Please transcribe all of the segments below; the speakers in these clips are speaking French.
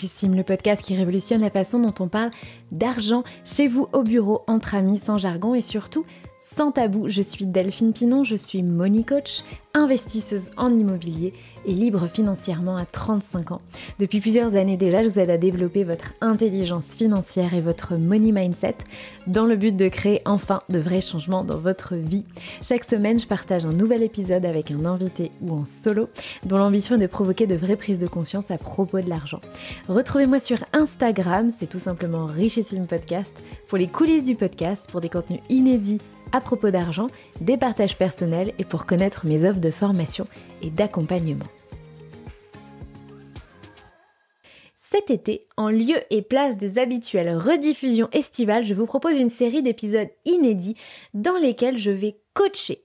Richissime, le podcast qui révolutionne la façon dont on parle d'argent chez vous, au bureau, entre amis, sans jargon et surtout sans tabou. Je suis Delphine Pinon, je suis money coach, investisseuse en immobilier et libre financièrement à 35 ans. Depuis plusieurs années déjà, je vous aide à développer votre intelligence financière et votre money mindset dans le but de créer enfin de vrais changements dans votre vie. Chaque semaine, je partage un nouvel épisode avec un invité ou en solo dont l'ambition est de provoquer de vraies prises de conscience à propos de l'argent. Retrouvez-moi sur Instagram, c'est tout simplement Richissime Podcast, pour les coulisses du podcast, pour des contenus inédits à propos d'argent, des partages personnels et pour connaître mes offres de formation et d'accompagnement. Cet été, en lieu et place des habituelles rediffusions estivales, je vous propose une série d'épisodes inédits dans lesquels je vais coacher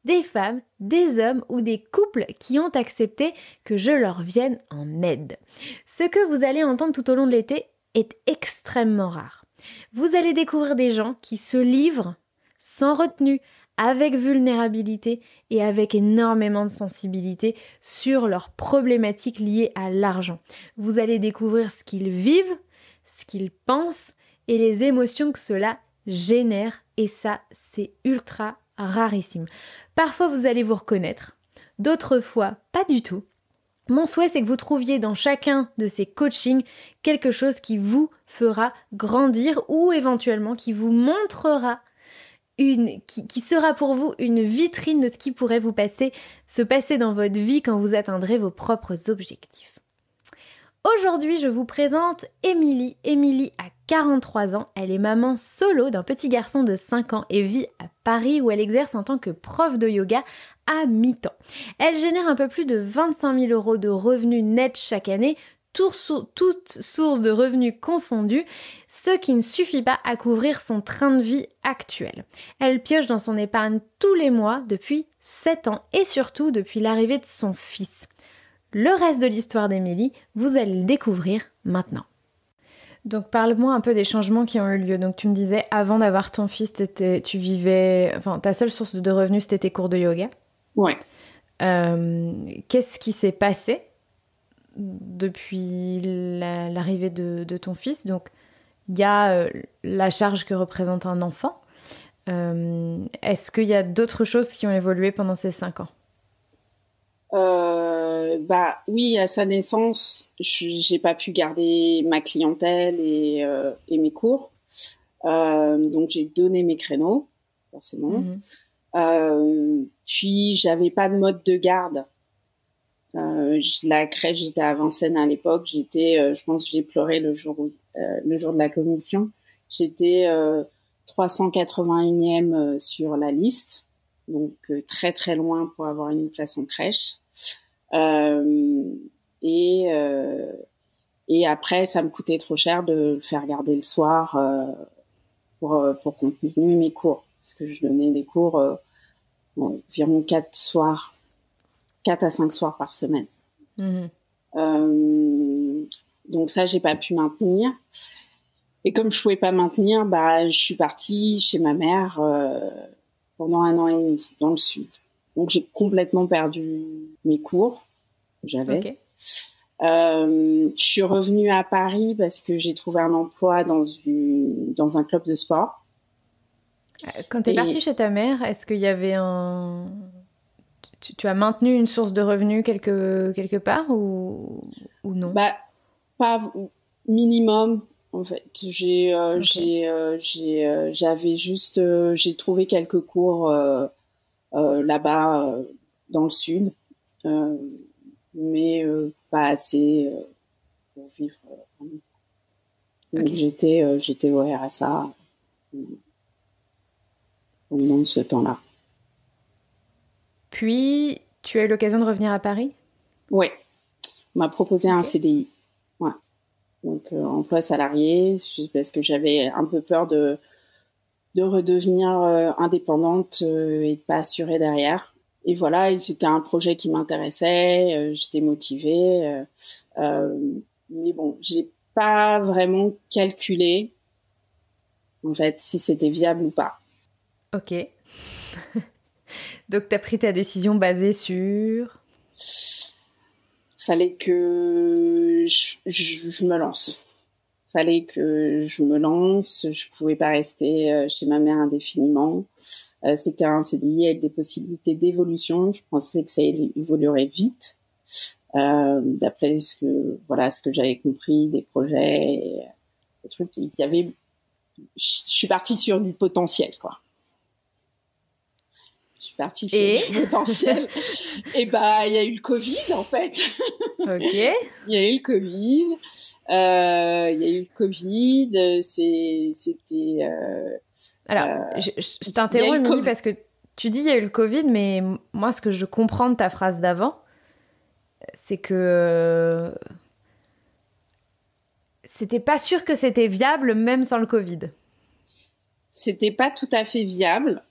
des femmes, des hommes ou des couples qui ont accepté que je leur vienne en aide. Ce que vous allez entendre tout au long de l'été est extrêmement rare. Vous allez découvrir des gens qui se livrent sans retenue, avec vulnérabilité et avec énormément de sensibilité sur leurs problématiques liées à l'argent. Vous allez découvrir ce qu'ils vivent, ce qu'ils pensent et les émotions que cela génère. Et ça, c'est ultra rarissime. Parfois, vous allez vous reconnaître, d'autres fois, pas du tout. Mon souhait, c'est que vous trouviez dans chacun de ces coachings quelque chose qui vous fera grandir ou éventuellement qui vous montrera qui sera pour vous une vitrine de ce qui pourrait se passer dans votre vie quand vous atteindrez vos propres objectifs. Aujourd'hui, je vous présente Émilie. Émilie a 43 ans, elle est maman solo d'un petit garçon de 5 ans et vit à Paris où elle exerce en tant que prof de yoga à mi-temps. Elle génère un peu plus de 25 000 € de revenus nets chaque année, toutes sources de revenus confondues, ce qui ne suffit pas à couvrir son train de vie actuel. Elle pioche dans son épargne tous les mois depuis 7 ans et surtout depuis l'arrivée de son fils. Le reste de l'histoire d'Émilie, vous allez le découvrir maintenant. Donc parle-moi un peu des changements qui ont eu lieu. Donc tu me disais, avant d'avoir ton fils, ta seule source de revenus c'était tes cours de yoga. Ouais. Qu'est-ce qui s'est passé depuis l'arrivée de ton fils? Donc, il y a la charge que représente un enfant. Est-ce qu'il y a d'autres choses qui ont évolué pendant ces 5 ans? Oui, à sa naissance, j'ai pas pu garder ma clientèle et mes cours. Donc, j'ai donné mes créneaux, forcément. Puis, j'avais pas de mode de garde. La crèche, j'étais à Vincennes à l'époque. Je pense que j'ai pleuré le jour de la commission. J'étais 381e sur la liste, donc très très loin pour avoir une place en crèche. Et après, ça me coûtait trop cher de le faire garder le soir pour continuer mes cours, parce que je donnais des cours environ 4 à 5 soirs par semaine. Donc ça, j'ai pas pu maintenir. Et comme je pouvais pas maintenir, je suis partie chez ma mère pendant 1 an et demi dans le sud. Donc j'ai complètement perdu mes cours que j'avais. Okay. Je suis revenue à Paris parce que j'ai trouvé un emploi dans un club de sport. Quand t'es partie chez ta mère, est-ce qu'il y avait tu as maintenu une source de revenus quelque part ou non? Pas minimum en fait. J'ai trouvé quelques cours là-bas dans le sud, mais pas assez pour vivre. Donc j'étais au RSA pendant ce temps-là. Puis, tu as eu l'occasion de revenir à Paris? Oui. On m'a proposé un CDI. Ouais. Donc, emploi salarié, parce que j'avais un peu peur de redevenir indépendante et de pas assurer derrière. Et voilà, et c'était un projet qui m'intéressait, j'étais motivée. Mais bon, j'ai pas vraiment calculé, en fait, si c'était viable ou pas. Ok. Donc, tu as pris ta décision basée sur fallait que je me lance. Fallait que je me lance. Je pouvais pas rester chez ma mère indéfiniment. C'était un CDI avec des possibilités d'évolution. Je pensais que ça évoluerait vite. D'après ce que j'avais compris des projets, des trucs, il y avait, je suis partie sur du potentiel, quoi. Je suis partie sur du potentiel. Et il y a eu le Covid, en fait. Ok. Il y a eu le Covid. C'était. Alors, je t'interromps, Émilie, parce que tu dis il y a eu le Covid, mais moi, ce que je comprends de ta phrase d'avant, c'est que c'était pas sûr que c'était viable même sans le Covid. C'était pas tout à fait viable.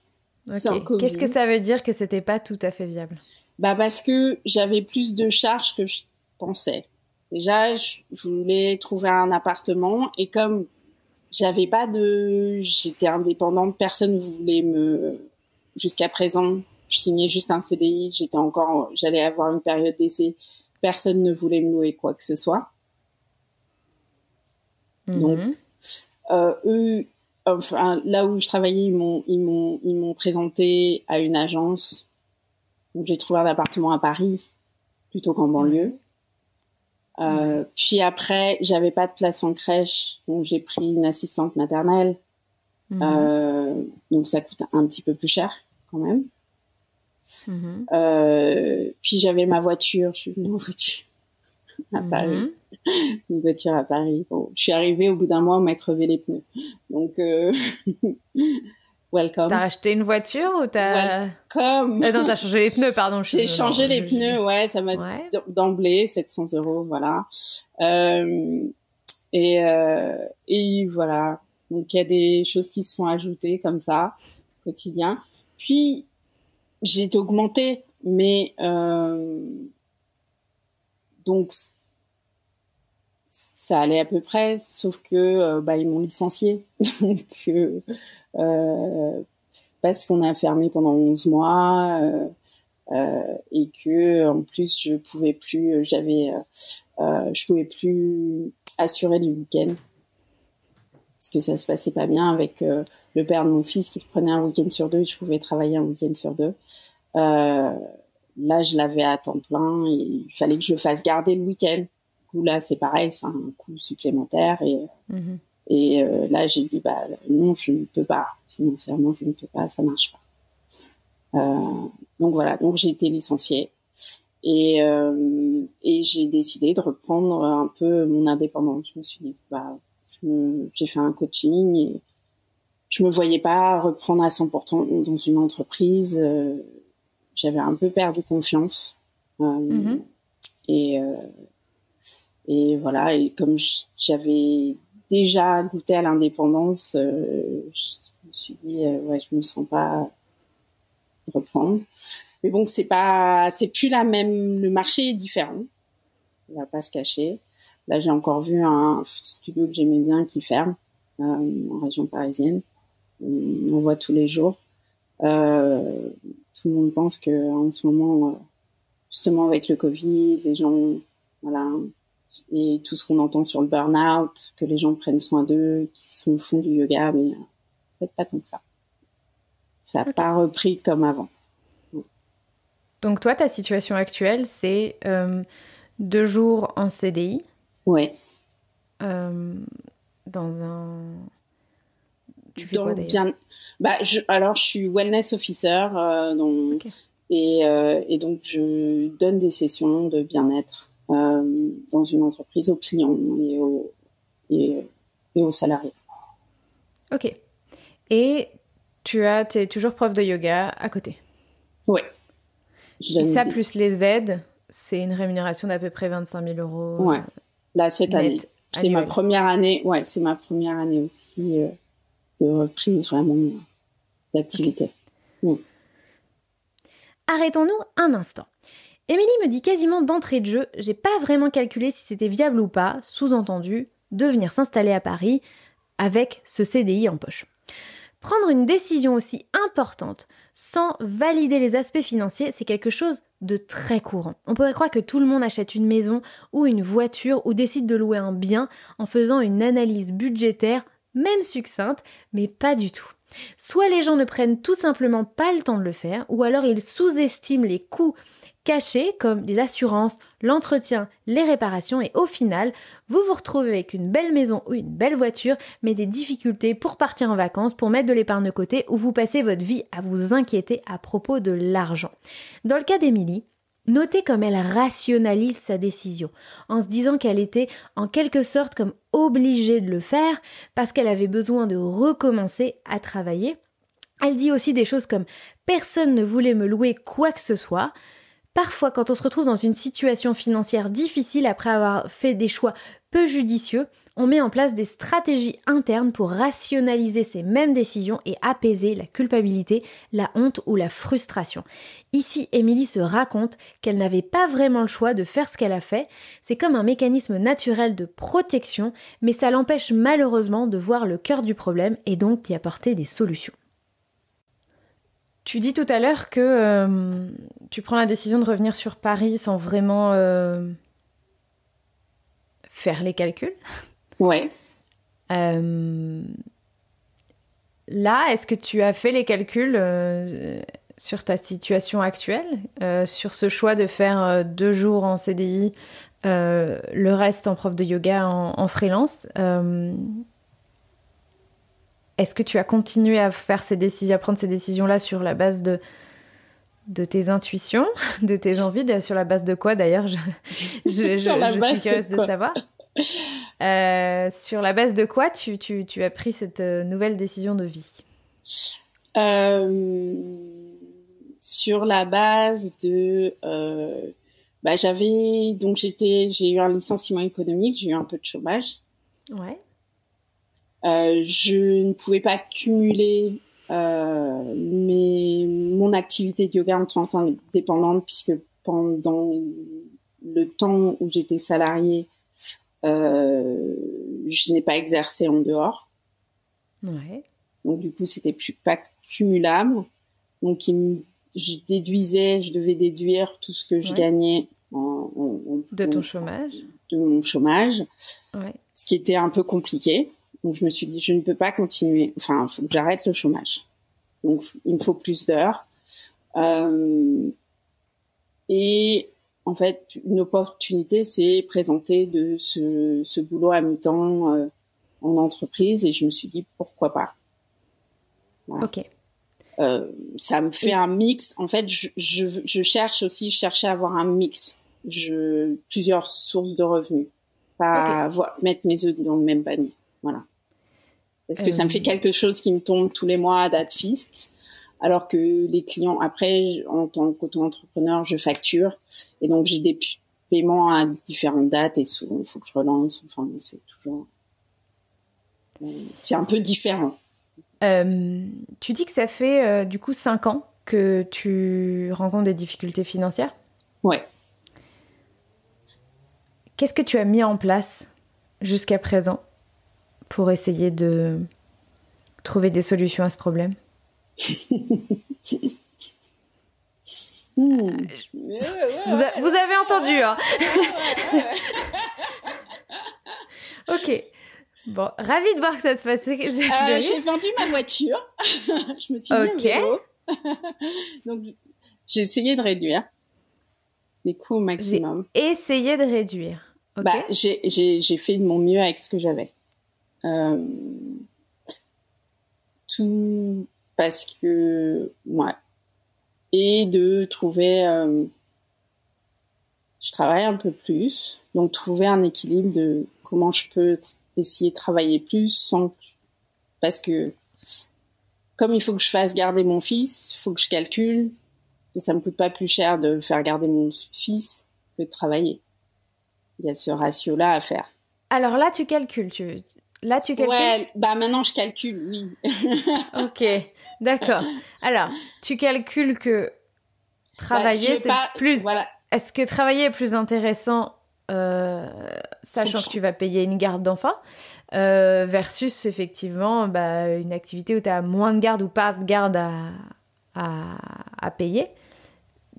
Sans le Covid. Qu'est-ce que ça veut dire que c'était pas tout à fait viable? Parce que j'avais plus de charges que je pensais. Déjà, je voulais trouver un appartement et comme j'étais indépendante, personne voulait jusqu'à présent, je signais juste un CDI, j'allais avoir une période d'essai, personne ne voulait me louer quoi que ce soit. Donc, eux, enfin, là où je travaillais, ils m'ont présenté à une agence. Donc, j'ai trouvé un appartement à Paris, plutôt qu'en banlieue. Puis après, j'avais pas de place en crèche, donc j'ai pris une assistante maternelle. Donc ça coûte un petit peu plus cher quand même. Puis j'avais ma voiture, je suis venue en voiture à Paris. Une voiture à Paris. Bon, je suis arrivée au bout d'un mois, on m'a crevé les pneus. Donc welcome. T'as acheté une voiture ou t'as... Welcome. Non, t'as changé les pneus, pardon. J'ai changé les pneus, ouais, ça m'a d'emblée 700 €, voilà. Et voilà. Donc il y a des choses qui se sont ajoutées comme ça, au quotidien. Puis j'ai été augmentée, mais donc ça allait à peu près, sauf que ils m'ont licenciée. Donc parce qu'on a fermé pendant 11 mois et que en plus je pouvais plus assurer les week-ends parce que ça se passait pas bien avec le père de mon fils qui prenait un week-end sur 2 et je pouvais travailler un week-end sur 2. Là je l'avais à temps plein et il fallait que je fasse garder le week-end. Du coup là c'est pareil, c'est un coût supplémentaire et là j'ai dit non, je ne peux pas, financièrement je ne peux pas, ça marche pas. Donc voilà, donc j'ai été licenciée et j'ai décidé de reprendre un peu mon indépendance. Je me suis dit j'ai fait un coaching et je me voyais pas reprendre à 100% dans une entreprise. J'avais un peu perdu confiance et voilà, et comme j'avais déjà goûté à l'indépendance, je me suis dit je me sens pas reprendre. Mais bon, c'est plus la même, le marché est différent. On va pas se cacher. Là, j'ai encore vu un studio que j'aimais bien qui ferme en région parisienne. On voit tous les jours. Tout le monde pense que en ce moment, justement avec le Covid, les gens, voilà, et tout ce qu'on entend sur le burn-out, que les gens prennent soin d'eux, qui font du yoga, mais peut-être pas tant que ça. Ça n'a pas repris comme avant. Donc toi, ta situation actuelle, c'est 2 jours en CDI. Ouais. Dans un... Tu fais quoi d'ailleurs? Alors, je suis wellness officer, et donc je donne des sessions de bien-être dans une entreprise aux clients et aux salariés. Ok. Et t'es toujours prof de yoga à côté? Oui. Et ça, plus les aides, c'est une rémunération d'à peu près 25 000 €. Ouais. Là, cette année. C'est ma première année. Ouais, c'est ma première année aussi de reprise vraiment d'activité. Okay. Arrêtons-nous un instant. Émilie me dit quasiment d'entrée de jeu, j'ai pas vraiment calculé si c'était viable ou pas, sous-entendu, de venir s'installer à Paris avec ce CDI en poche. Prendre une décision aussi importante sans valider les aspects financiers, c'est quelque chose de très courant. On pourrait croire que tout le monde achète une maison ou une voiture ou décide de louer un bien en faisant une analyse budgétaire, même succincte, mais pas du tout. Soit les gens ne prennent tout simplement pas le temps de le faire, ou alors ils sous-estiment les coûts cachés comme les assurances, l'entretien, les réparations et au final, vous vous retrouvez avec une belle maison ou une belle voiture mais des difficultés pour partir en vacances, pour mettre de l'épargne de côté ou vous passez votre vie à vous inquiéter à propos de l'argent. Dans le cas d'Émilie, notez comme elle rationalise sa décision en se disant qu'elle était en quelque sorte comme obligée de le faire parce qu'elle avait besoin de recommencer à travailler. Elle dit aussi des choses comme « personne ne voulait me louer quoi que ce soit ». Parfois, quand on se retrouve dans une situation financière difficile après avoir fait des choix peu judicieux, on met en place des stratégies internes pour rationaliser ces mêmes décisions et apaiser la culpabilité, la honte ou la frustration. Ici, Émilie se raconte qu'elle n'avait pas vraiment le choix de faire ce qu'elle a fait. C'est comme un mécanisme naturel de protection, mais ça l'empêche malheureusement de voir le cœur du problème et donc d'y apporter des solutions. Tu dis tout à l'heure que tu prends la décision de revenir sur Paris sans vraiment faire les calculs. Ouais. Là, est-ce que tu as fait les calculs sur ta situation actuelle, sur ce choix de faire 2 jours en CDI, le reste en prof de yoga en freelance Est-ce que tu as continué à faire à prendre ces décisions-là sur la base de tes intuitions, de tes envies, sur la base de quoi d'ailleurs je suis curieuse de savoir. Sur la base de quoi tu as pris cette nouvelle décision de vie? Sur la base de... j'ai eu un licenciement économique, j'ai eu un peu de chômage. Ouais. Je ne pouvais pas cumuler mon activité de yoga en tant qu'indépendante puisque pendant le temps où j'étais salariée, je n'ai pas exercé en dehors. Ouais. Donc du coup, c'était pas cumulable. Donc je devais déduire tout ce que je gagnais de ton chômage. De mon chômage. Ouais. Ce qui était un peu compliqué. Donc, je me suis dit, je ne peux pas continuer. Enfin, il faut que j'arrête le chômage. Donc, il me faut plus d'heures. Et en fait, une opportunité s'est présentée de ce boulot à mi-temps en entreprise. Et je me suis dit, pourquoi pas. Voilà. Ok. Ça me fait un mix. En fait, je cherchais à avoir un mix. Plusieurs sources de revenus. Pas mettre mes œufs dans le même panier. Voilà. Parce que ça me fait quelque chose qui me tombe tous les mois à date fixe, alors que les clients, après, en tant qu'auto-entrepreneur, je facture. Et donc, j'ai des paiements à différentes dates et souvent, il faut que je relance. Enfin, c'est toujours... c'est un peu différent. Tu dis que ça fait, du coup, 5 ans que tu rencontres des difficultés financières? Ouais. Qu'est-ce que tu as mis en place jusqu'à présent pour essayer de trouver des solutions à ce problème? Vous avez entendu, hein? Ok. Bon, ravie de voir que ça se passait. J'ai vendu ma voiture. Je me suis mis au vélo. Donc, j'ai essayé de réduire les coûts au maximum. J'ai essayé de réduire. Okay. J'ai fait de mon mieux avec ce que j'avais. Tout parce que et de trouver je travaille un peu plus, donc trouver un équilibre de comment je peux essayer de travailler plus parce que comme il faut que je fasse garder mon fils, il faut que je calcule que ça me coûte pas plus cher de faire garder mon fils que de travailler. Il y a ce ratio-là à faire. Alors là, tu calcules. Ouais, maintenant je calcule, oui. Ok, d'accord. Alors, tu calcules que travailler, c'est plus... Voilà. Est-ce que travailler est plus intéressant, sachant que tu vas payer une garde d'enfant, versus effectivement une activité où tu as moins de garde ou pas de garde à payer,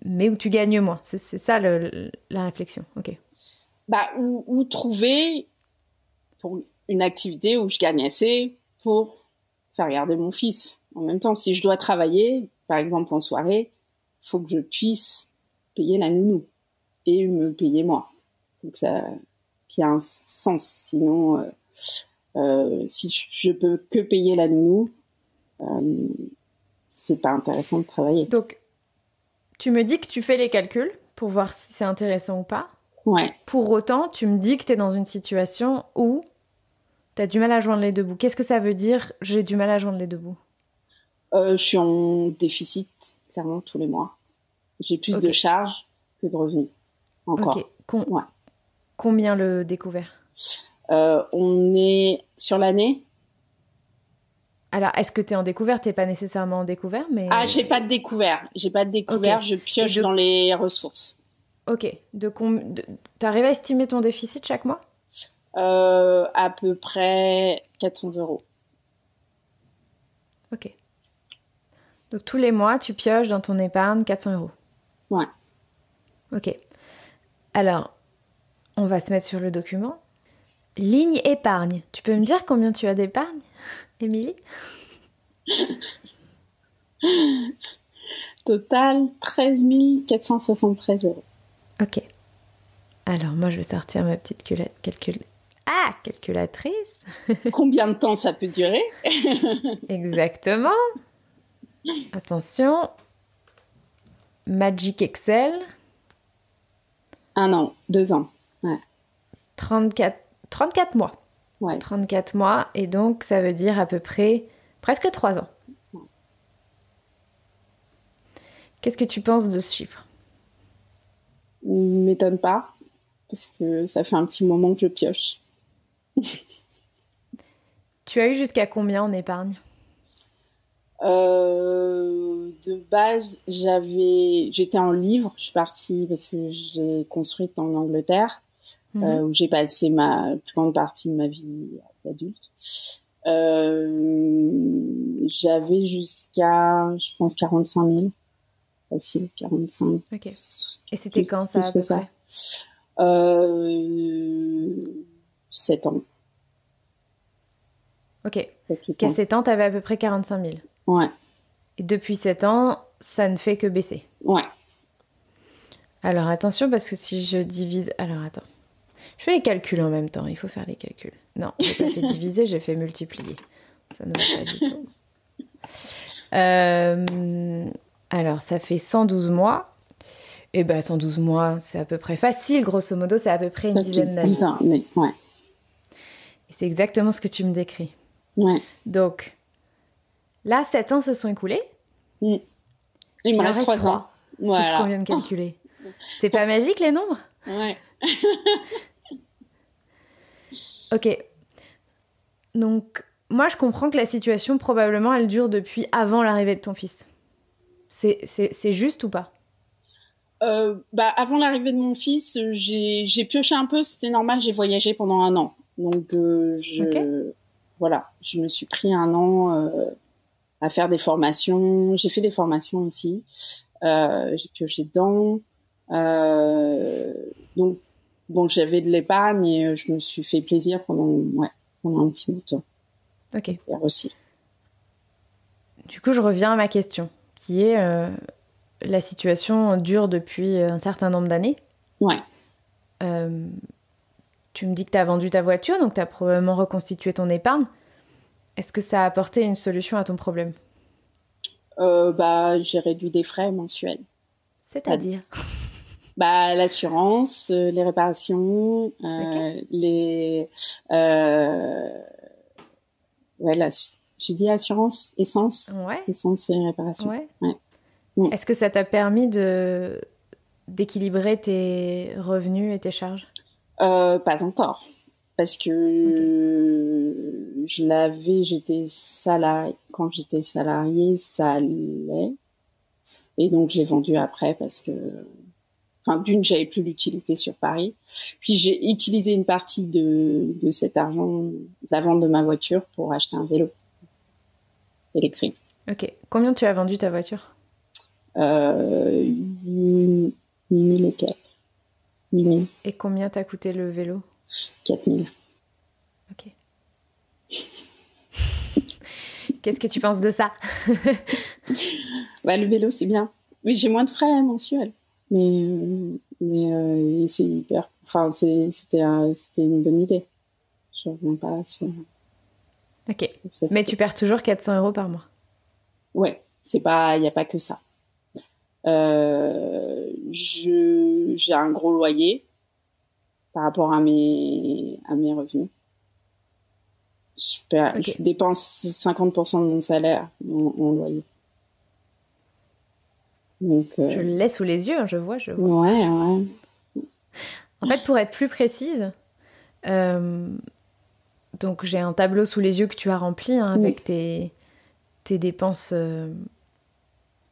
mais où tu gagnes moins. C'est ça la réflexion. Ok. Bah, ou trouver pour une activité où je gagne assez pour faire garder mon fils. En même temps, si je dois travailler, par exemple en soirée, il faut que je puisse payer la nounou et me payer moi. Donc ça, qui a un sens. Sinon, si je peux que payer la nounou, c'est pas intéressant de travailler. Donc, tu me dis que tu fais les calculs pour voir si c'est intéressant ou pas. Ouais. Pour autant, tu me dis que tu es dans une situation où tu as du mal à joindre les deux bouts. Qu'est-ce que ça veut dire, j'ai du mal à joindre les deux bouts? Je suis en déficit, clairement, tous les mois. J'ai plus de charges que de revenus. Encore. Ok. Ouais. Combien le découvert? On est sur l'année. Alors, est-ce que tu es en découvert? Tu n'es pas nécessairement en découvert, mais... Ah, j'ai pas de découvert. Okay. Je pioche dans les ressources. Ok. T'arrives à estimer ton déficit chaque mois? À peu près 400 €. Ok. Donc, tous les mois, tu pioches dans ton épargne 400 €. Ouais. Ok. Alors, on va se mettre sur le document. Ligne épargne. Tu peux me dire combien tu as d'épargne, Émilie? Total, 13 473 €. Ok. Alors, moi, je vais sortir ma petite calculatrice. Combien de temps ça peut durer? Exactement. Attention. Magic Excel. 1 an, 2 ans. Ouais. 34 mois. Ouais. 34 mois. Et donc, ça veut dire à peu près presque 3 ans. Ouais. Qu'est-ce que tu penses de ce chiffre? Il ne m'étonne pas. Parce que ça fait un petit moment que je pioche. Tu as eu jusqu'à combien en épargne? De base, j'étais en livre. Je suis partie parce que j'ai construit en Angleterre, où j'ai passé ma plus grande partie de ma vie d'adulte. J'avais jusqu'à, je pense, 45 000. Facile, 45. Ok. Et c'était quand ça, à peu près? 7 ans. Ok. Qu'à 7 ans, tu avais à peu près 45 000. Ouais. Et depuis 7 ans, ça ne fait que baisser. Ouais. Alors attention, parce que si je divise... Alors attends. Je fais les calculs en même temps, il faut faire les calculs. Non, j'ai pas fait diviser, j'ai fait multiplier. Ça ne va pas du tout. Alors, ça fait 112 mois. Et ben 112 mois, c'est à peu près facile, grosso modo, c'est à peu près une dizaine d'années. Ouais. Et c'est exactement ce que tu me décris. Ouais. Donc, là, 7 ans se sont écoulés. Il me reste 3 ans. Voilà. C'est ce qu'on vient de calculer. C'est pas magique, les nombres? Ouais. Ok. Donc, moi, je comprends que la situation, probablement, elle dure depuis avant l'arrivée de ton fils. C'est juste ou pas? Avant l'arrivée de mon fils, j'ai pioché un peu, c'était normal, j'ai voyagé pendant 1 an. Donc, voilà, je me suis pris 1 an à faire des formations. J'ai fait des formations aussi. J'ai pioché dedans. Donc, bon, j'avais de l'épargne et je me suis fait plaisir pendant un petit bout de temps. Ok. Et aussi. Du coup, je reviens à ma question, qui est la situation dure depuis un certain nombre d'années. Ouais. Tu me dis que tu as vendu ta voiture, donc tu as probablement reconstitué ton épargne. Est-ce que ça a apporté une solution à ton problème? J'ai réduit des frais mensuels. C'est-à-dire? L'assurance, les réparations, j'ai dit assurance, essence, essence et réparation. Ouais. Est-ce que ça t'a permis d'équilibrer tes revenus et tes charges? Pas encore, parce que quand j'étais salariée, ça allait, et donc j'ai vendu après parce que, d'une, j'avais plus l'utilité sur Paris, puis j'ai utilisé une partie de cet argent, de la vente de ma voiture, pour acheter un vélo électrique. Ok. Combien tu as vendu ta voiture? 8 000 et quelques. 8 000. Et combien t'a coûté le vélo? 4 000. Ok. Qu'est-ce que tu penses de ça? Le vélo, c'est bien. Oui, j'ai moins de frais mensuels. Mais c'est hyper... Enfin, c'était une bonne idée. Je reviens pas sur... Ok. Mais tu perds toujours 400 € par mois? Ouais, il n'y a pas que ça. J'ai un gros loyer par rapport à mes revenus. Je dépense 50% de mon salaire en loyer. Donc, je le laisse sous les yeux, je vois. Ouais. En fait, pour être plus précise, donc j'ai un tableau sous les yeux que tu as rempli avec tes dépenses.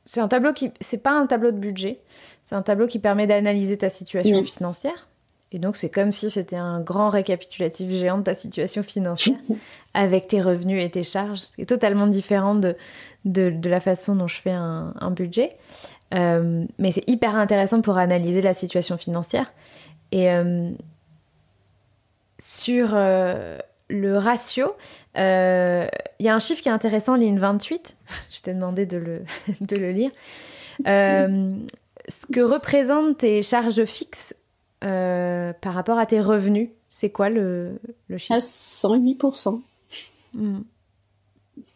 C'est un tableau c'est pas un tableau de budget, c'est un tableau qui permet d'analyser ta situation financière. Et donc c'est comme si c'était un grand récapitulatif géant de ta situation financière avec tes revenus et tes charges. C'est totalement différent de la façon dont je fais un budget. Mais c'est hyper intéressant pour analyser la situation financière. Et sur le ratio, il y a un chiffre qui est intéressant, ligne 28. Je t'ai demandé de le lire. Ce que représentent tes charges fixes par rapport à tes revenus, c'est quoi le chiffre? À 108%.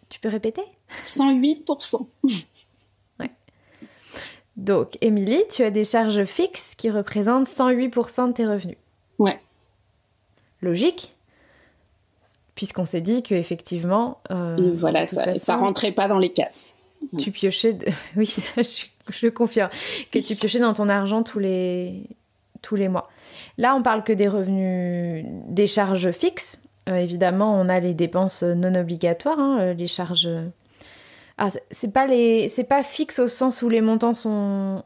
Tu peux répéter? 108%. Ouais. Donc, Émilie, tu as des charges fixes qui représentent 108% de tes revenus. Ouais. Logique, puisqu'on s'est dit qu'effectivement... et voilà, ça rentrait pas dans les cases. Tu piochais... Oui, je confirme. Que tu piochais dans ton argent tous les mois. Là, on parle que des revenus, des charges fixes. Évidemment, on a les dépenses non obligatoires, les charges... c'est pas fixe au sens où les montants sont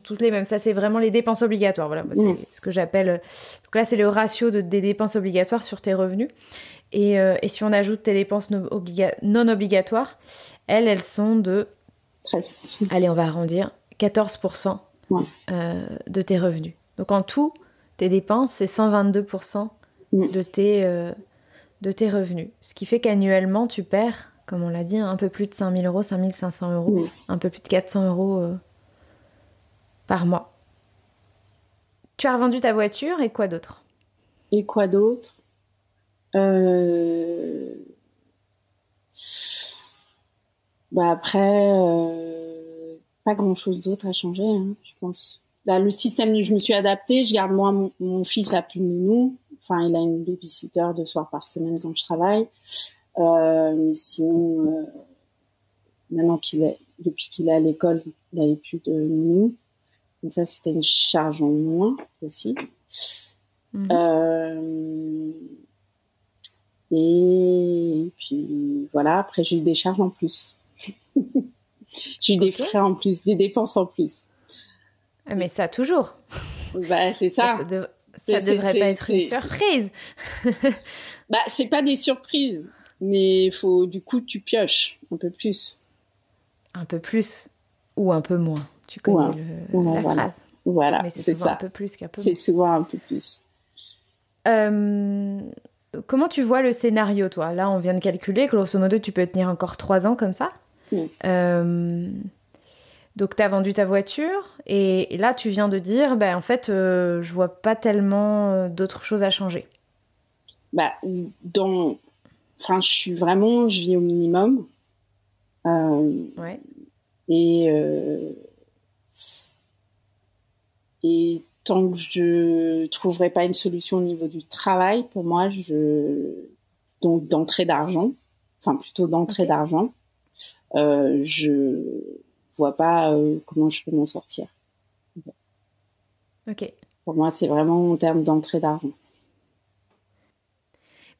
tous les mêmes. Ça, c'est vraiment les dépenses obligatoires. Voilà, c'est ce que j'appelle... Donc là, c'est le ratio des dépenses obligatoires sur tes revenus. Et si on ajoute tes dépenses non obligatoires, elles sont de... 13%. Allez, on va arrondir. 14% de tes revenus. Donc en tout, tes dépenses, c'est 122% de tes revenus. Ce qui fait qu'annuellement, tu perds, comme on l'a dit, un peu plus de 5 000 €, 5 500 €, un peu plus de 400 € par mois. Tu as revendu ta voiture et quoi d'autre? Après, pas grand-chose d'autre à changer, je pense. Le système, je me suis adaptée. Je garde moi mon fils a plus de nounou. Enfin, il a une babysitter 2 soirs par semaine quand je travaille. Mais sinon, maintenant depuis qu'il est à l'école, il n'avait plus de nounou. Donc ça, c'était une charge en moins aussi. Et puis voilà. Après, j'ai eu des charges en plus. J'ai eu des frais en plus, des dépenses en plus. Mais ça, toujours. C'est ça. Ça devrait pas être une surprise. C'est pas des surprises, mais du coup, tu pioches un peu plus. Un peu plus ou un peu moins. Tu connais la phrase. Voilà, mais c'est souvent ça. Un peu plus qu'un peu moins. C'est souvent un peu plus. Comment tu vois le scénario, toi? Là, on vient de calculer, grosso modo, tu peux tenir encore 3 ans comme ça. Donc, tu as vendu ta voiture et là, tu viens de dire, en fait, je vois pas tellement d'autres choses à changer. Je vis au minimum. Et tant que je trouverai pas une solution au niveau du travail, pour moi, donc d'entrée d'argent, je vois pas comment je peux m'en sortir. Ok. Pour moi, c'est vraiment en termes d'entrée d'argent.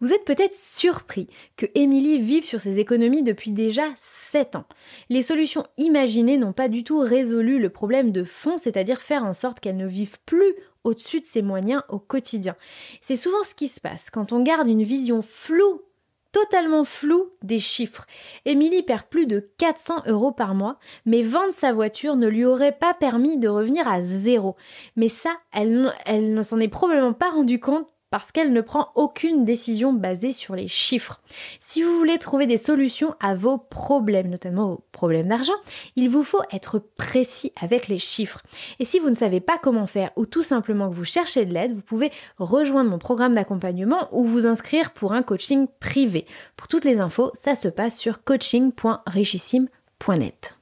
Vous êtes peut-être surpris que Émilie vive sur ses économies depuis déjà 7 ans. Les solutions imaginées n'ont pas du tout résolu le problème de fond, c'est-à-dire faire en sorte qu'elle ne vive plus au-dessus de ses moyens au quotidien. C'est souvent ce qui se passe quand on garde une vision floue totalement flou des chiffres. Émilie perd plus de 400 € par mois, mais vendre sa voiture ne lui aurait pas permis de revenir à zéro. Mais ça, elle ne s'en est probablement pas rendue compte parce qu'elle ne prend aucune décision basée sur les chiffres. Si vous voulez trouver des solutions à vos problèmes, notamment aux problèmes d'argent, il vous faut être précis avec les chiffres. Et si vous ne savez pas comment faire ou tout simplement que vous cherchez de l'aide, vous pouvez rejoindre mon programme d'accompagnement ou vous inscrire pour un coaching privé. Pour toutes les infos, ça se passe sur coaching.richissime.net.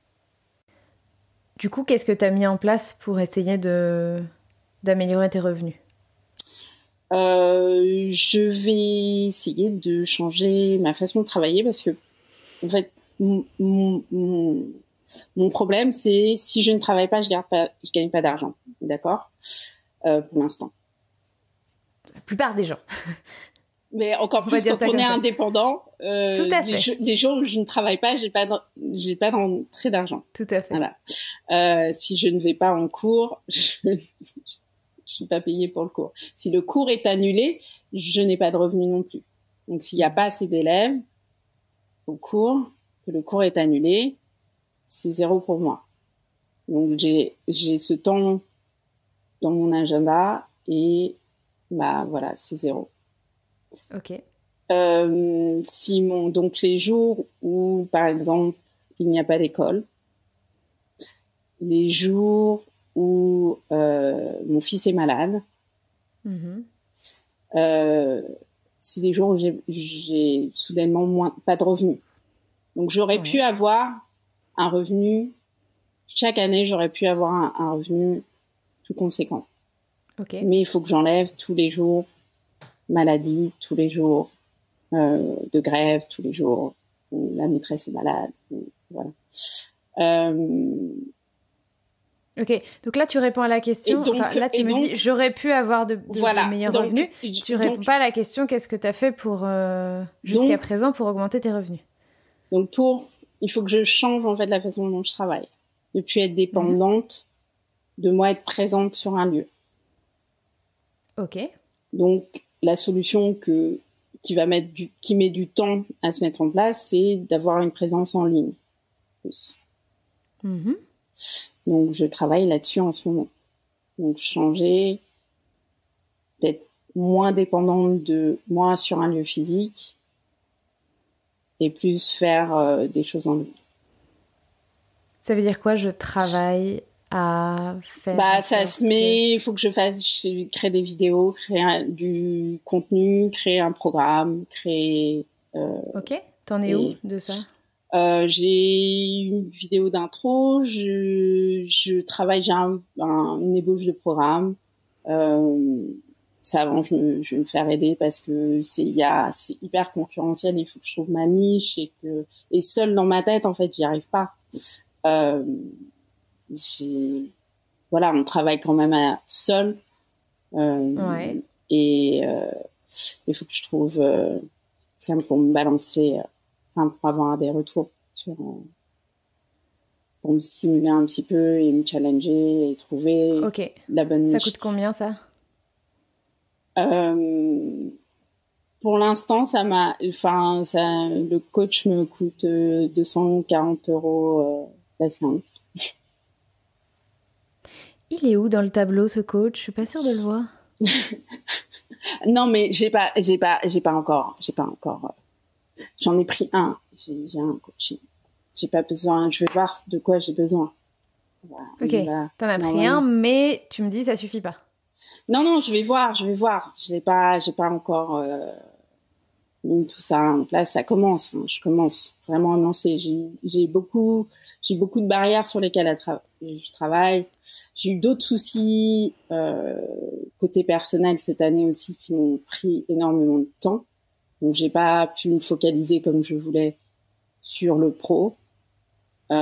Du coup, qu'est-ce que tu as mis en place pour essayer d'améliorer tes revenus ? Je vais essayer de changer ma façon de travailler parce que, en fait, mon problème, c'est si je ne travaille pas, je gagne pas d'argent. D'accord? Pour l'instant. La plupart des gens. Mais encore plus quand on est indépendant, Tout à fait. les jours où je ne travaille pas, j'ai pas d'entrée d'argent. Tout à fait. Voilà. Si je ne vais pas en cours, je suis pas payée pour le cours. Si le cours est annulé, je n'ai pas de revenus non plus. Donc, s'il n'y a pas assez d'élèves au cours, que le cours est annulé, c'est 0 pour moi. Donc, j'ai ce temps dans mon agenda et, voilà, c'est 0. Ok. Donc, les jours où, par exemple, il n'y a pas d'école, les jours où mon fils est malade, c'est des jours où j'ai soudainement pas de revenus. Donc j'aurais pu avoir un revenu, chaque année j'aurais pu avoir un revenu tout conséquent. Okay. Mais il faut que j'enlève tous les jours maladie, tous les jours de grève, tous les jours où la maîtresse est malade. Voilà. Ok, donc là tu réponds à la question, là tu me dis j'aurais pu avoir de meilleurs revenus, tu réponds pas à la question qu'est-ce que tu as fait pour jusqu'à présent pour augmenter tes revenus. Donc il faut que je change en fait la façon dont je travaille, ne plus être dépendante de moi, être présente sur un lieu. Ok. Donc la solution qui met du temps à se mettre en place, c'est d'avoir une présence en ligne. Donc, je travaille là-dessus en ce moment. Donc, changer, d'être moins dépendante de moi sur un lieu physique et plus faire des choses en ligne. Ça veut dire quoi, je travaille à faire il faut que je crée des vidéos, créer du contenu, créer un programme, créer... Ok, t'en es où de ça? J'ai une vidéo d'intro, je travaille, j'ai une ébauche de programme. Ça, avant, je vais me faire aider parce que c'est hyper concurrentiel, il faut que je trouve ma niche et seule dans ma tête, en fait, j'y arrive pas. On travaille quand même seul. Et il faut que je trouve ça pour me balancer, pour avoir des retours pour me stimuler un petit peu et me challenger et trouver la bonne niche. Ça coûte combien ça? Pour l'instant, le coach me coûte 240 € la séance. Il est où dans le tableau ce coach? Je suis pas sûre de le voir. Non, mais j'ai pas encore. J'en ai pris un. J'ai un coaching. J'ai pas besoin. Je vais voir de quoi j'ai besoin. Voilà, ok. T'en as pris un, mais tu me dis ça suffit pas. Non, je vais voir. J'ai pas encore mis tout ça en place. Ça commence. Je commence vraiment à me lancer. J'ai beaucoup de barrières sur lesquelles je travaille. J'ai eu d'autres soucis côté personnel cette année aussi qui m'ont pris énormément de temps. Donc j'ai pas pu me focaliser comme je voulais sur le pro. Et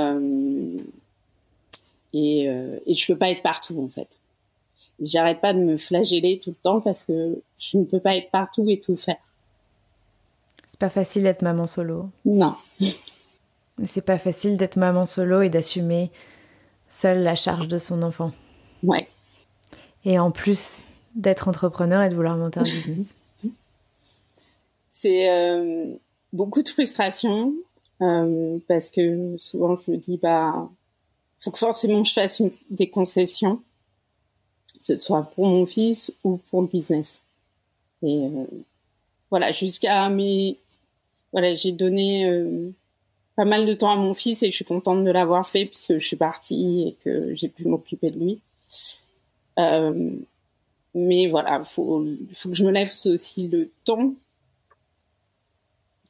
je peux pas être partout en fait. J'arrête pas de me flageller tout le temps parce que je ne peux pas être partout et tout faire. C'est pas facile d'être maman solo. Non. Mais c'est pas facile d'être maman solo et d'assumer seule la charge de son enfant. Ouais. Et en plus d'être entrepreneur et de vouloir monter un business. beaucoup de frustration parce que souvent je me dis faut que forcément je fasse des concessions, que ce soit pour mon fils ou pour le business. Et voilà, j'ai donné pas mal de temps à mon fils et je suis contente de l'avoir fait puisque je suis partie et que j'ai pu m'occuper de lui. Mais voilà, faut que je me laisse aussi le temps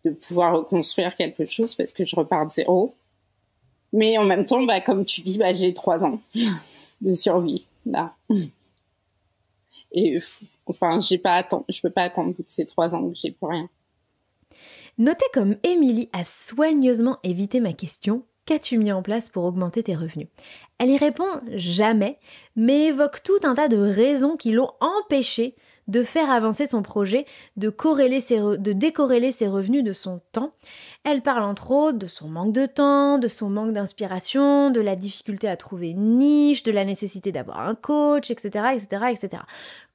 de pouvoir reconstruire quelque chose parce que je repars de zéro. Mais en même temps, comme tu dis, j'ai 3 ans de survie là. Et enfin, je peux pas attendre ces 3 ans que j'ai pour rien. Notez comme Émilie a soigneusement évité ma question. Qu'as-tu mis en place pour augmenter tes revenus ? Elle y répond jamais, mais évoque tout un tas de raisons qui l'ont empêchée de faire avancer son projet, de décorréler ses revenus de son temps. Elle parle entre autres de son manque de temps, de son manque d'inspiration, de la difficulté à trouver une niche, de la nécessité d'avoir un coach, etc., etc., etc.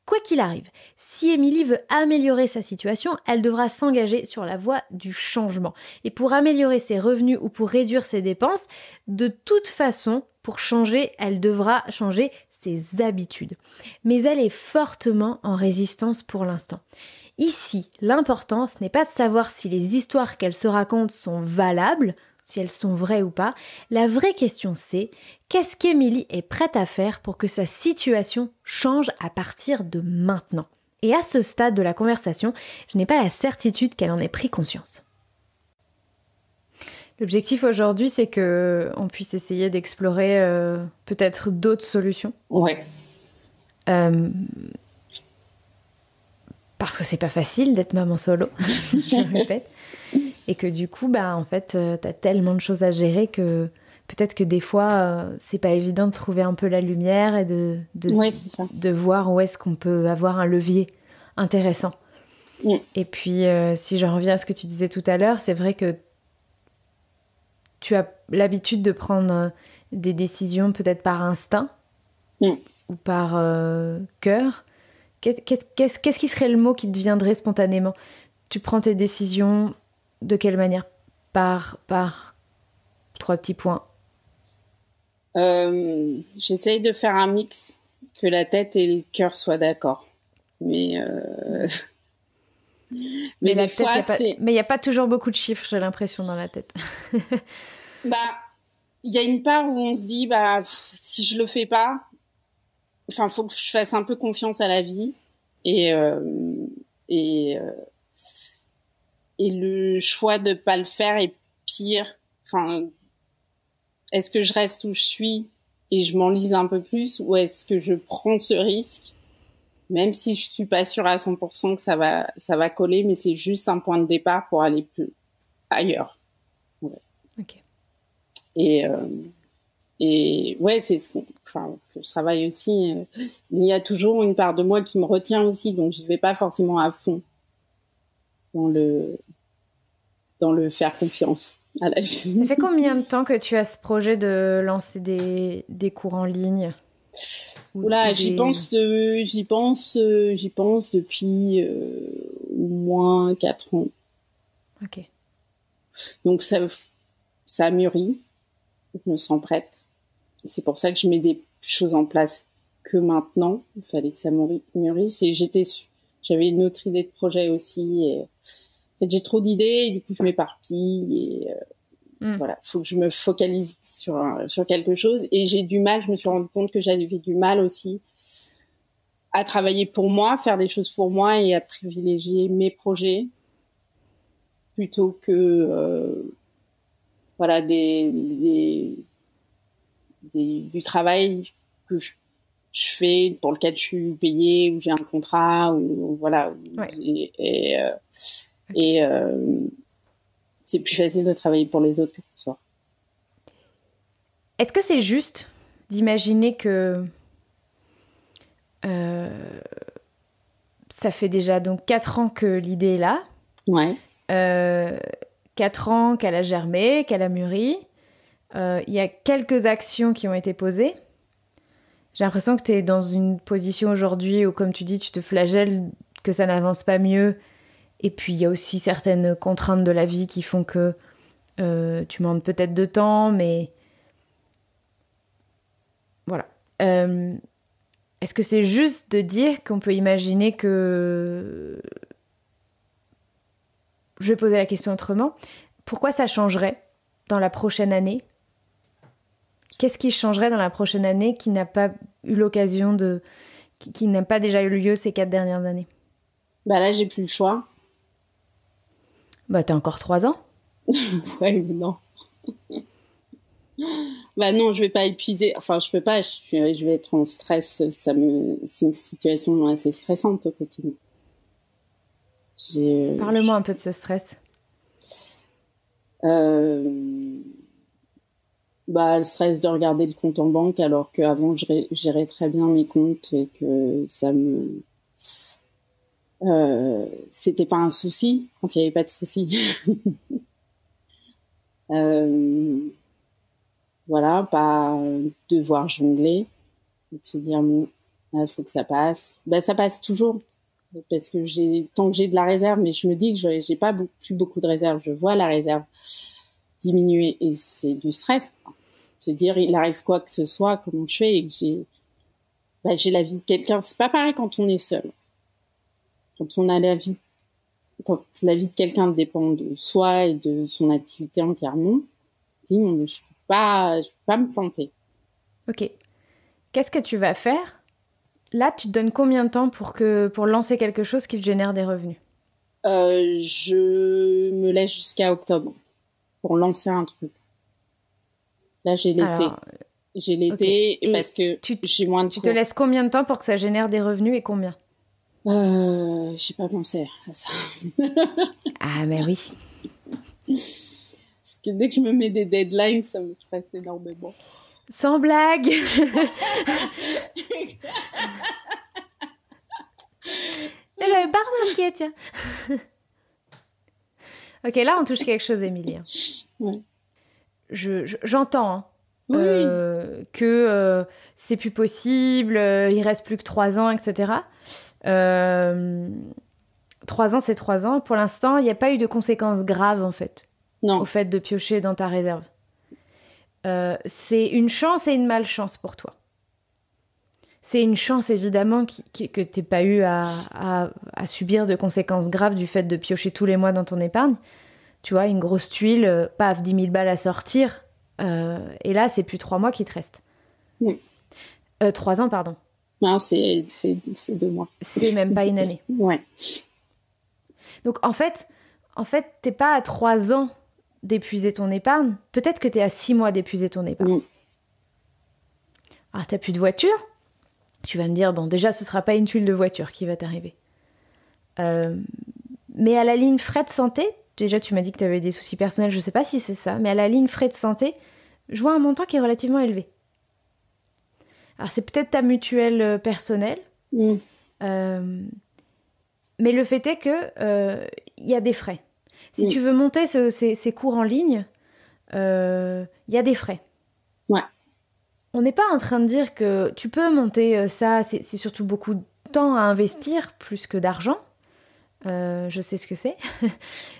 Quoi qu'il arrive, si Émilie veut améliorer sa situation, elle devra s'engager sur la voie du changement. Et pour améliorer ses revenus ou pour réduire ses dépenses, de toute façon, pour changer, elle devra changer ses habitudes. Mais elle est fortement en résistance pour l'instant. Ici, l'important, ce n'est pas de savoir si les histoires qu'elle se raconte sont valables, si elles sont vraies ou pas. La vraie question c'est, qu'est-ce qu'Émilie est prête à faire pour que sa situation change à partir de maintenant ? Et à ce stade de la conversation, je n'ai pas la certitude qu'elle en ait pris conscience. L'objectif aujourd'hui, c'est qu'on puisse essayer d'explorer peut-être d'autres solutions. Ouais. Parce que c'est pas facile d'être maman solo, je le répète. Et que du coup, en fait, t'as tellement de choses à gérer que peut-être que des fois, c'est pas évident de trouver un peu la lumière et de voir où est-ce qu'on peut avoir un levier intéressant. Mm. Et puis, si je reviens à ce que tu disais tout à l'heure, c'est vrai que tu as l'habitude de prendre des décisions peut-être par instinct ou par cœur. Qu'est-ce qui serait le mot qui te viendrait spontanément ? Tu prends tes décisions de quelle manière ? Par 3 petits points. J'essaye de faire un mix, que la tête et le cœur soient d'accord. Mais des fois, mais il n'y a pas toujours beaucoup de chiffres, j'ai l'impression, dans la tête. Il y a une part où on se dit, si je le fais pas, faut que je fasse un peu confiance à la vie et le choix de pas le faire est pire. Est-ce que je reste où je suis et je m'enlise un peu plus, ou est-ce que je prends ce risque, même si je suis pas sûre à 100% que ça va coller, mais c'est juste un point de départ pour aller plus ailleurs. Ouais. Ok. Et ouais, c'est ce que je travaille aussi. Il y a toujours une part de moi qui me retient aussi, donc je vais pas forcément à fond dans le faire confiance à la vie. Ça fait combien de temps que tu as ce projet de lancer des cours en ligne ? J'y pense depuis au moins 4 ans. Ok. Donc ça a mûri. Je me sens prête. C'est pour ça que je mets des choses en place que maintenant. Il fallait que ça mûrisse. Et j'avais une autre idée de projet aussi. Et, en fait, j'ai trop d'idées et du coup je m'éparpille. Et voilà, faut que je me focalise sur quelque chose. Et j'ai du mal. Je me suis rendu compte que j'avais du mal aussi à travailler pour moi, faire des choses pour moi et à privilégier mes projets plutôt que du travail que je fais, pour lequel je suis payée, où j'ai un contrat, ou voilà. Ouais. Et c'est plus facile de travailler pour les autres que pour soi. Est-ce que c'est juste d'imaginer que ça fait déjà donc 4 ans que l'idée est là. Ouais. 4 ans qu'elle a germé, qu'elle a mûri. Il y a quelques actions qui ont été posées. J'ai l'impression que tu es dans une position aujourd'hui où, comme tu dis, tu te flagelles que ça n'avance pas mieux Et puis, il y a aussi certaines contraintes de la vie qui font que tu manques peut-être de temps, mais voilà. Est-ce que c'est juste de dire qu'on peut imaginer que... Je vais poser la question autrement. Pourquoi ça changerait dans la prochaine année ? Qu'est-ce qui changerait dans la prochaine année qui n'a pas eu l'occasion de... qui n'a pas déjà eu lieu ces 4 dernières années ? Bah là, j'ai plus le choix. Bah, t'as encore 3 ans ? Ouais, mais non. Bah non, je vais pas épuiser. Enfin, je peux pas. Je vais être en stress. C'est une situation assez stressante au quotidien. Parle-moi un peu de ce stress. Bah, le stress de regarder le compte en banque alors qu'avant, je gérais très bien mes comptes et que ça me... c'était pas un souci quand il n'y avait pas de souci. Voilà, pas devoir jongler, de se dire bon, il faut que ça passe. Ben ça passe toujours parce que tant que j'ai de la réserve, mais je me dis que j'ai pas plus beaucoup de réserve. Je vois la réserve diminuer et c'est du stress. Se dire il arrive quoi que ce soit, comment je fais et que j'ai la vie de quelqu'un. C'est pas pareil quand on est seul. Quand la vie de quelqu'un dépend de soi et de son activité entièrement, je peux pas me planter. Ok. Qu'est-ce que tu vas faire ? Là, tu te donnes combien de temps pour lancer quelque chose qui te génère des revenus ? Je me laisse jusqu'à octobre pour lancer un truc. Là, j'ai l'été. Alors, j'ai l'été okay. Parce que j'ai moins de cours. Tu te laisses combien de temps pour que ça génère des revenus et combien ? J'ai pas pensé à ça. Ah, mais oui. Parce que dès que je me mets des deadlines, ça me stresse énormément. Sans blague. J'avais pas remarqué, tiens. Ok, là, on touche quelque chose, Émilie. Ouais. J'entends hein, oui. Que c'est plus possible, il reste plus que 3 ans, etc. 3 ans, c'est 3 ans. Pour l'instant, il n'y a pas eu de conséquences graves, en fait, au fait de piocher dans ta réserve. C'est une chance et une malchance pour toi. C'est une chance, évidemment, que tu n'aies pas eu à subir de conséquences graves du fait de piocher tous les mois dans ton épargne. Tu vois, une grosse tuile, paf, 10 000 balles à sortir. Et là, c'est plus 3 mois qui te restent. Oui. 3 ans, pardon. Non, c'est 2 mois. C'est même pas une année. Ouais. Donc, en fait, t'es pas à 3 ans d'épuiser ton épargne. Peut-être que t'es à 6 mois d'épuiser ton épargne. Oui. Alors, t'as plus de voiture. Tu vas me dire, bon, déjà, ce sera pas une tuile de voiture qui va t'arriver. Mais à la ligne frais de santé, déjà, tu m'as dit que tu avais des soucis personnels, je sais pas si c'est ça, mais à la ligne frais de santé, je vois un montant qui est relativement élevé. Alors, c'est peut-être ta mutuelle personnelle, mais le fait est que y a des frais. Si tu veux monter ces cours en ligne, y a des frais. Ouais. On n'est pas en train de dire que tu peux monter ça, c'est surtout beaucoup de temps à investir, plus que d'argent. Je sais ce que c'est.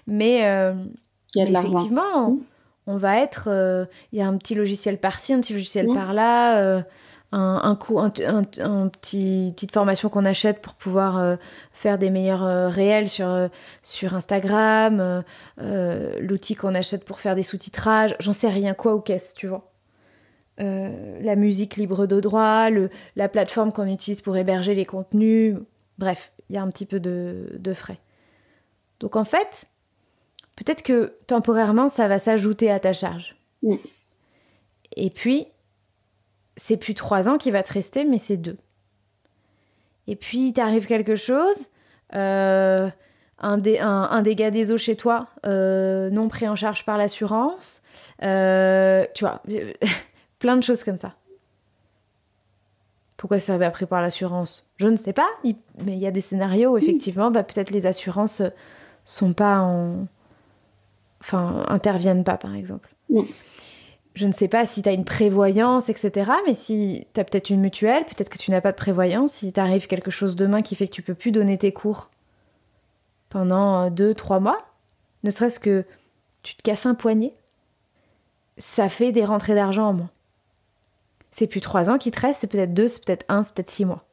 Mais effectivement, on va être... y a un petit logiciel par-ci, un petit logiciel par-là, petite formation qu'on achète pour pouvoir faire des meilleurs réels sur Instagram, l'outil qu'on achète pour faire des sous-titrages, j'en sais rien, quoi ou qu'est-ce, tu vois. La musique libre de droit, la plateforme qu'on utilise pour héberger les contenus, bref, il y a un petit peu de frais. Donc en fait, peut-être que temporairement, ça va s'ajouter à ta charge. Et puis, c'est plus 3 ans qui va te rester, mais c'est 2. Et puis, t'arrive quelque chose, un dégât des eaux chez toi, non pris en charge par l'assurance, tu vois... Plein de choses comme ça. Pourquoi ça va pris par l'assurance ? Je ne sais pas, mais il y a des scénarios où effectivement, peut-être les assurances sont pas interviennent pas, par exemple. Je ne sais pas si tu as une prévoyance, etc. Mais si tu as peut-être une mutuelle, peut-être que tu n'as pas de prévoyance. Si t'arrive quelque chose demain qui fait que tu peux plus donner tes cours pendant 2-3 mois, ne serait-ce que tu te casses un poignet, ça fait des rentrées d'argent en moins. C'est plus 3 ans qui te restent, c'est peut-être 2, c'est peut-être 1, c'est peut-être 6 mois.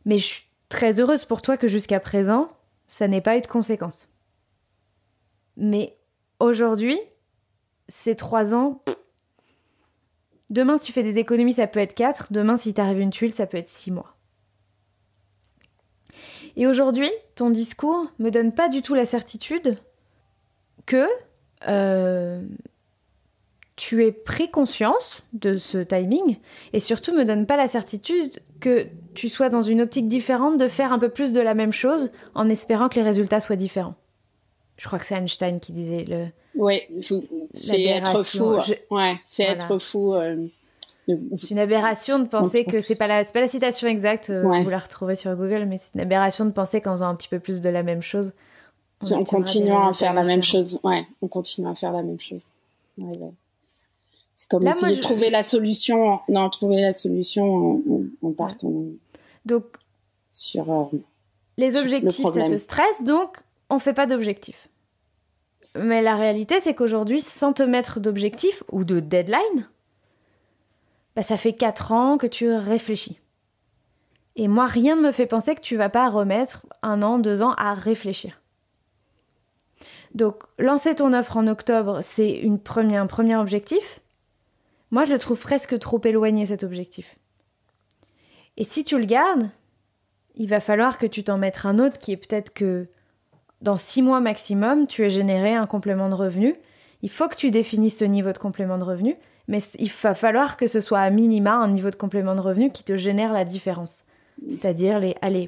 Mais je suis très heureuse pour toi que jusqu'à présent, ça n'ait pas eu de conséquences. Mais aujourd'hui, ces 3 ans, demain, si tu fais des économies, ça peut être 4. Demain, si t'arrive une tuile, ça peut être 6 mois. Et aujourd'hui, ton discours me donne pas du tout la certitude que tu aies pris conscience de ce timing et surtout me donne pas la certitude que tu sois dans une optique différente de faire un peu plus de la même chose en espérant que les résultats soient différents. Je crois que c'est Einstein qui disait le... Oui, c'est être fou. Ouais, c'est voilà. Être fou. C'est une aberration de penser que c'est pas la citation exacte, vous la retrouvez sur Google, mais c'est une aberration de penser qu'en faisant un petit peu plus de la même chose, on continue à faire la même chose. Ouais, on continue à faire la même chose. Ouais. C'est comme essayer de trouver la solution. Non, trouver la solution en partant. Donc, sur les objectifs, ça te stresse, donc on fait pas d'objectifs. Mais la réalité, c'est qu'aujourd'hui, sans te mettre d'objectifs ou de deadline, ça fait 4 ans que tu réfléchis. Et moi, rien ne me fait penser que tu vas pas remettre 1 an, 2 ans à réfléchir. Donc, lancer ton offre en octobre, c'est un premier objectif. Moi, je le trouve presque trop éloigné, cet objectif. Et si tu le gardes, il va falloir que tu t'en mettes un autre qui est peut-être que dans 6 mois maximum, tu aies généré un complément de revenu. Il faut que tu définisses ce niveau de complément de revenu, mais il va falloir que ce soit à minima un niveau de complément de revenu qui te génère la différence. C'est-à-dire,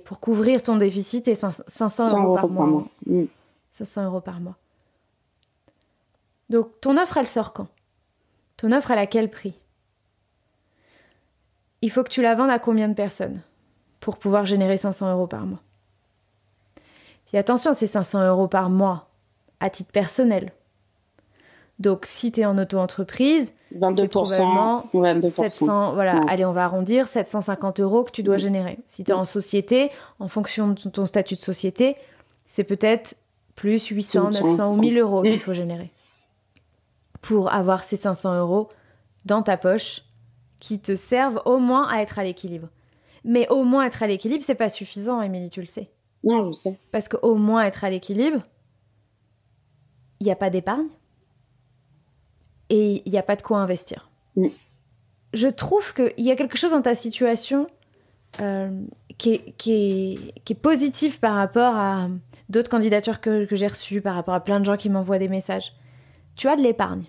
pour couvrir ton déficit, et 500 euros par mois. 500 euros par mois. Donc, ton offre, elle sort quand ? Ton offre, elle a quel prix ? Il faut que tu la vendes à combien de personnes pour pouvoir générer 500 euros par mois ? Puis attention, c'est 500 euros par mois à titre personnel. Donc, si tu es en auto-entreprise, 22%, c'est probablement 22%. 700, allez, on va arrondir, 750 euros que tu dois générer. Si tu es en société, en fonction de ton statut de société, c'est peut-être plus 800, 900 ou 1000 euros qu'il faut générer pour avoir ces 500 euros dans ta poche qui te servent au moins à être à l'équilibre. Mais au moins être à l'équilibre, c'est pas suffisant, Émilie, tu le sais. Non, je sais. Parce qu'au moins être à l'équilibre, il n'y a pas d'épargne et il n'y a pas de quoi investir. Je trouve qu'il y a quelque chose dans ta situation qui est positif par rapport à d'autres candidatures que j'ai reçues, par rapport à plein de gens qui m'envoient des messages. Tu as de l'épargne.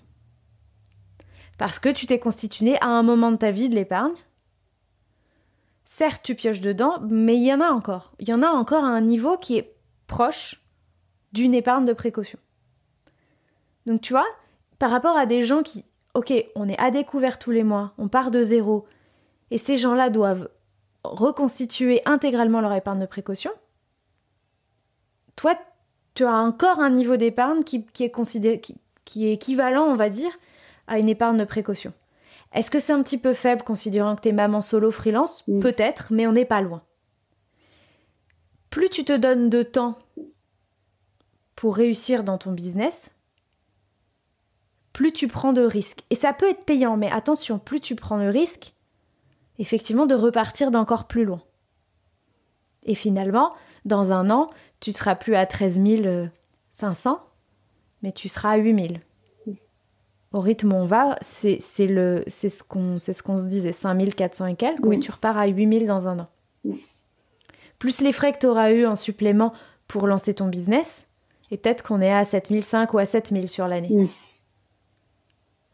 Parce que tu t'es constitué à un moment de ta vie de l'épargne. Certes, tu pioches dedans, mais il y en a encore. Il y en a encore à un niveau qui est proche d'une épargne de précaution. Donc tu vois, par rapport à des gens qui, ok, on est à découvert tous les mois, on part de zéro, et ces gens-là doivent reconstituer intégralement leur épargne de précaution, toi, tu as encore un niveau d'épargne qui est équivalent, on va dire, à une épargne de précaution. Est-ce que c'est un petit peu faible considérant que t'es maman solo freelance ? Peut-être, mais on n'est pas loin. Plus tu te donnes de temps pour réussir dans ton business, plus tu prends de risques. Et ça peut être payant, mais attention, plus tu prends le risque, effectivement, de repartir d'encore plus loin. Et finalement, dans 1 an, tu ne seras plus à 13 500, mais tu seras à 8 000. Au rythme où on va, c'est ce qu'on se disait, 5 400 et quelques, mais tu repars à 8 000 dans 1 an. Plus les frais que tu auras eu en supplément pour lancer ton business, et peut-être qu'on est à 7 500 ou à 7 000 sur l'année.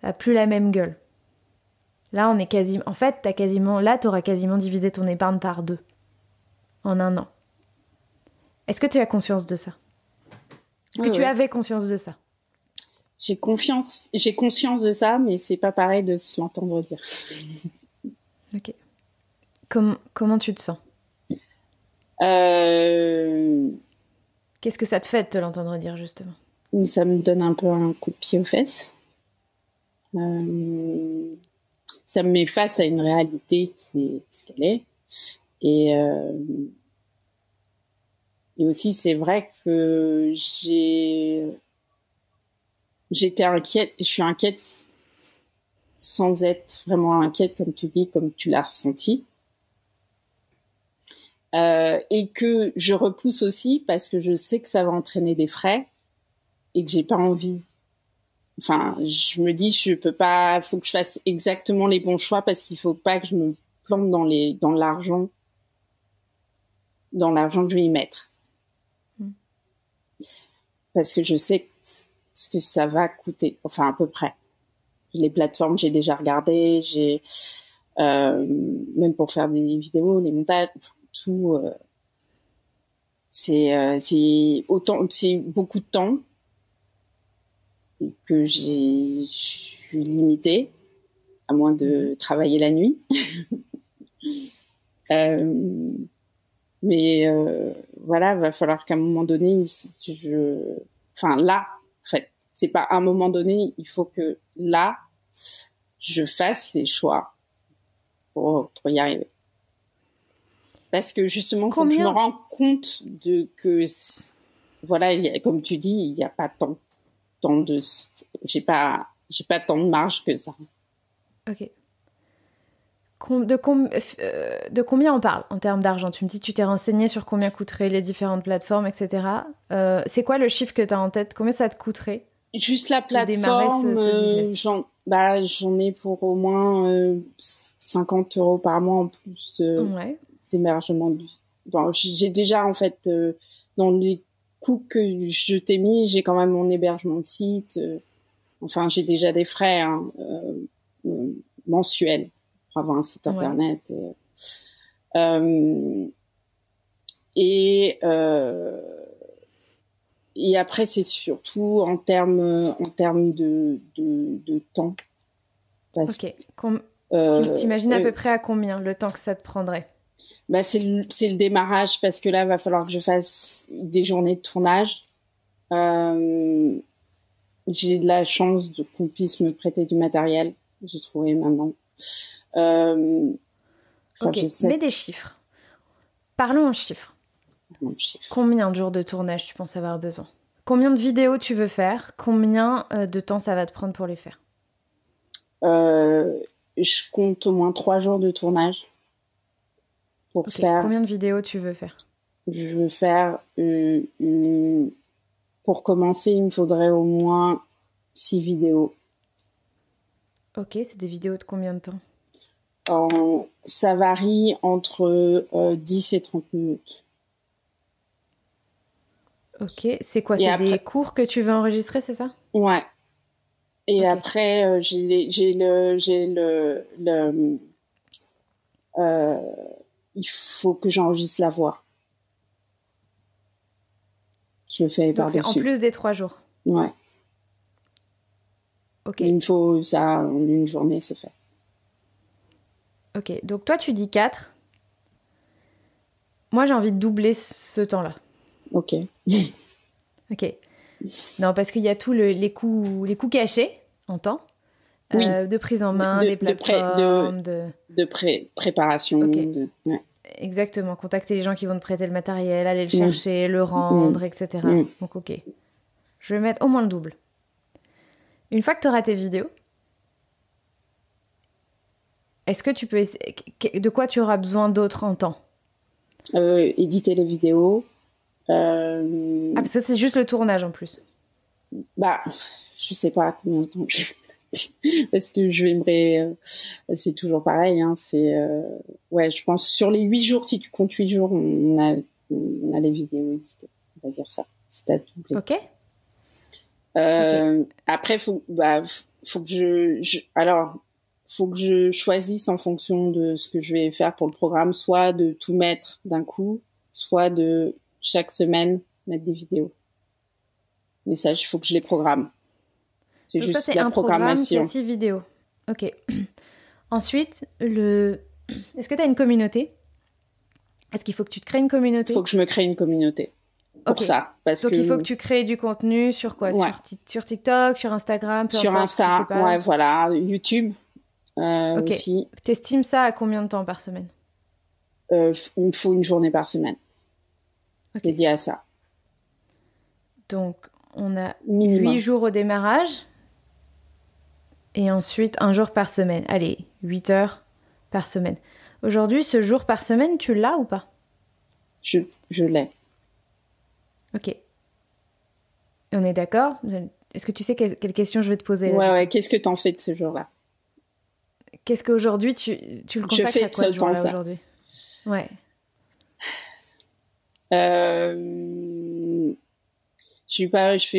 Ça n'a plus la même gueule. Là, on est quasiment... En fait, tu auras quasiment divisé ton épargne par 2 en 1 an. Est-ce que tu as conscience de ça ? Est-ce que tu avais conscience de ça ? J'ai conscience de ça, mais c'est pas pareil de se l'entendre dire. Ok. Comment tu te sens ? Qu'est-ce que ça te fait de te l'entendre dire, justement ? Ça me donne un peu un coup de pied aux fesses. Ça me met face à une réalité qui est ce qu'elle est. Et Et aussi, c'est vrai que j'étais inquiète, je suis inquiète sans être vraiment inquiète, comme tu dis, comme tu l'as ressenti. Et que je repousse aussi parce que je sais que ça va entraîner des frais et que j'ai pas envie. Enfin, je me dis, je peux pas, faut que je fasse exactement les bons choix parce qu'il faut pas que je me plante dans l'argent que je vais y mettre. Parce que je sais ce que ça va coûter, enfin à peu près. Les plateformes, j'ai déjà regardé, même pour faire des vidéos, les montages, tout, c'est beaucoup de temps que je suis limitée, à moins de travailler la nuit. Mais voilà, va falloir qu'à un moment donné, enfin là, en fait, c'est pas à un moment donné, il faut que là, je fasse les choix pour y arriver. Parce que justement, faut que je me rende compte voilà, comme tu dis, il n'y a pas j'ai pas tant de marge que ça. Ok. De combien on parle en termes d'argent? Tu me dis, tu t'es renseigné sur combien coûteraient les différentes plateformes, etc. C'est quoi le chiffre que tu as en tête? Combien ça te coûterait? Juste la plateforme, j'en ai pour au moins 50 € par mois en plus d'hébergement. Bon, j'ai déjà, en fait, dans les coûts que je t'ai mis, j'ai quand même mon hébergement de site. Enfin, j'ai déjà des frais mensuels pour avoir un site internet. Et après, c'est surtout en termes de temps. Ok. T'imagines à peu près à combien le temps que ça te prendrait? Bah, c'est le démarrage parce que là, il va falloir que je fasse des journées de tournage. J'ai de la chance qu'on puisse me prêter du matériel. J'ai trouvé maintenant. Ok, mets des chiffres. Parlons en chiffres. Combien de jours de tournage tu penses avoir besoin? Combien de vidéos tu veux faire? Combien de temps ça va te prendre pour les faire? Je compte au moins 3 jours de tournage pour faire. Combien de vidéos tu veux faire? Je veux faire pour commencer, il me faudrait au moins 6 vidéos. Ok, c'est des vidéos de combien de temps? Ça varie entre 10 et 30 minutes. Ok, c'est quoi? C'est des cours que tu veux enregistrer, c'est ça? Ouais. Et après, il faut que j'enregistre la voix. Je le fais par-dessus. Donc c'est en plus des 3 jours? Ouais. Ok. Il me faut ça en une journée, c'est fait. Ok, donc toi tu dis 4. Moi j'ai envie de doubler ce temps-là. Ok. Ok. Non, parce qu'il y a tous les coûts cachés en temps. Oui. De prise en main, des plateformes, de préparation. Okay. Ouais. Exactement. Contacter les gens qui vont te prêter le matériel, aller le chercher, le rendre, etc. Donc ok. Je vais mettre au moins le double. Une fois que tu auras tes vidéos, est-ce que tu peux... De quoi tu auras besoin d'autre en temps? Éditer les vidéos. Ah, parce que c'est juste le tournage en plus. Bah, je sais pas combien de temps parce que c'est toujours pareil, hein, ouais, je pense sur les 8 jours, si tu comptes 8 jours, on a les vidéos éditées, on va dire ça, c'est à doubler. Ok. Après, faut que faut que je choisisse en fonction de ce que je vais faire pour le programme, soit de tout mettre d'un coup, soit de chaque semaine mettre des vidéos. Mais ça, il faut que je les programme. C'est donc juste ça, c'est la programmation. Programme qui a 6 vidéos. Ok. Ensuite, est-ce que tu as une communauté? Est-ce qu'il faut que tu te crées une communauté? Il faut que je me crée une communauté pour ça. Donc il faut que tu crées du contenu sur quoi? Sur TikTok, sur Instagram, sur Insta, ouais, voilà, YouTube aussi. T'estimes ça à combien de temps par semaine? Il me faut une journée par semaine. dédié à ça. Donc, on a Minimum. 8 jours au démarrage et ensuite 1 jour par semaine. Allez, 8 heures par semaine. Aujourd'hui, ce jour par semaine, tu l'as ou pas? Je l'ai. Ok. On est d'accord? Est-ce que tu sais quelle question je vais te poser là? Ouais. Qu'est-ce que t'en fais de ce jour-là? Qu'est-ce qu'aujourd'hui, tu le consacres à quoi ce jour-là aujourd'hui? Ouais. J'ai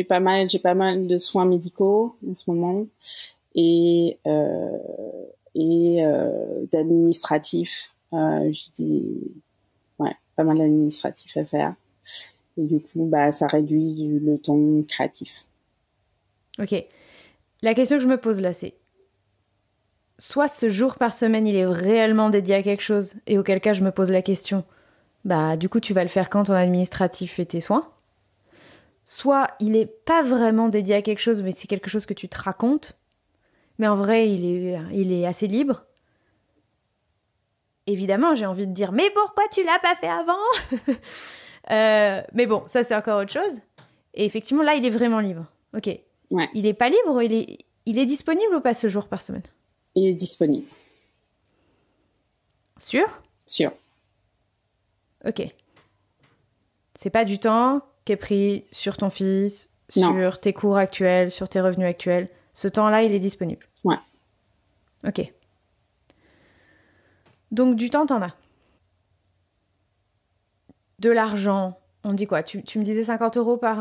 pas mal de soins médicaux en ce moment et d'administratif. J'ai pas mal d'administratif à faire. Et du coup, ça réduit le temps créatif. Ok. La question que je me pose là, c'est soit ce jour par semaine, il est réellement dédié à quelque chose, et auquel cas je me pose la question, du coup, tu vas le faire quand ton administratif fait tes soins. Soit il est pas vraiment dédié à quelque chose, mais c'est quelque chose que tu te racontes. Mais en vrai, il est assez libre. Évidemment, j'ai envie de dire, mais pourquoi tu l'as pas fait avant? Mais bon, ça c'est encore autre chose. Et effectivement, là, il est vraiment libre. Ok. Ouais. Il est pas libre, il est disponible ou pas ce jour par semaine? Il est disponible. Sûr? Sûr. Ok. C'est pas du temps qui est pris sur ton fils, Non. sur tes cours actuels, sur tes revenus actuels. Ce temps-là, il est disponible. Ouais. Ok. Donc du temps, t'en as. De l'argent, on dit quoi? Tu me disais 50 € par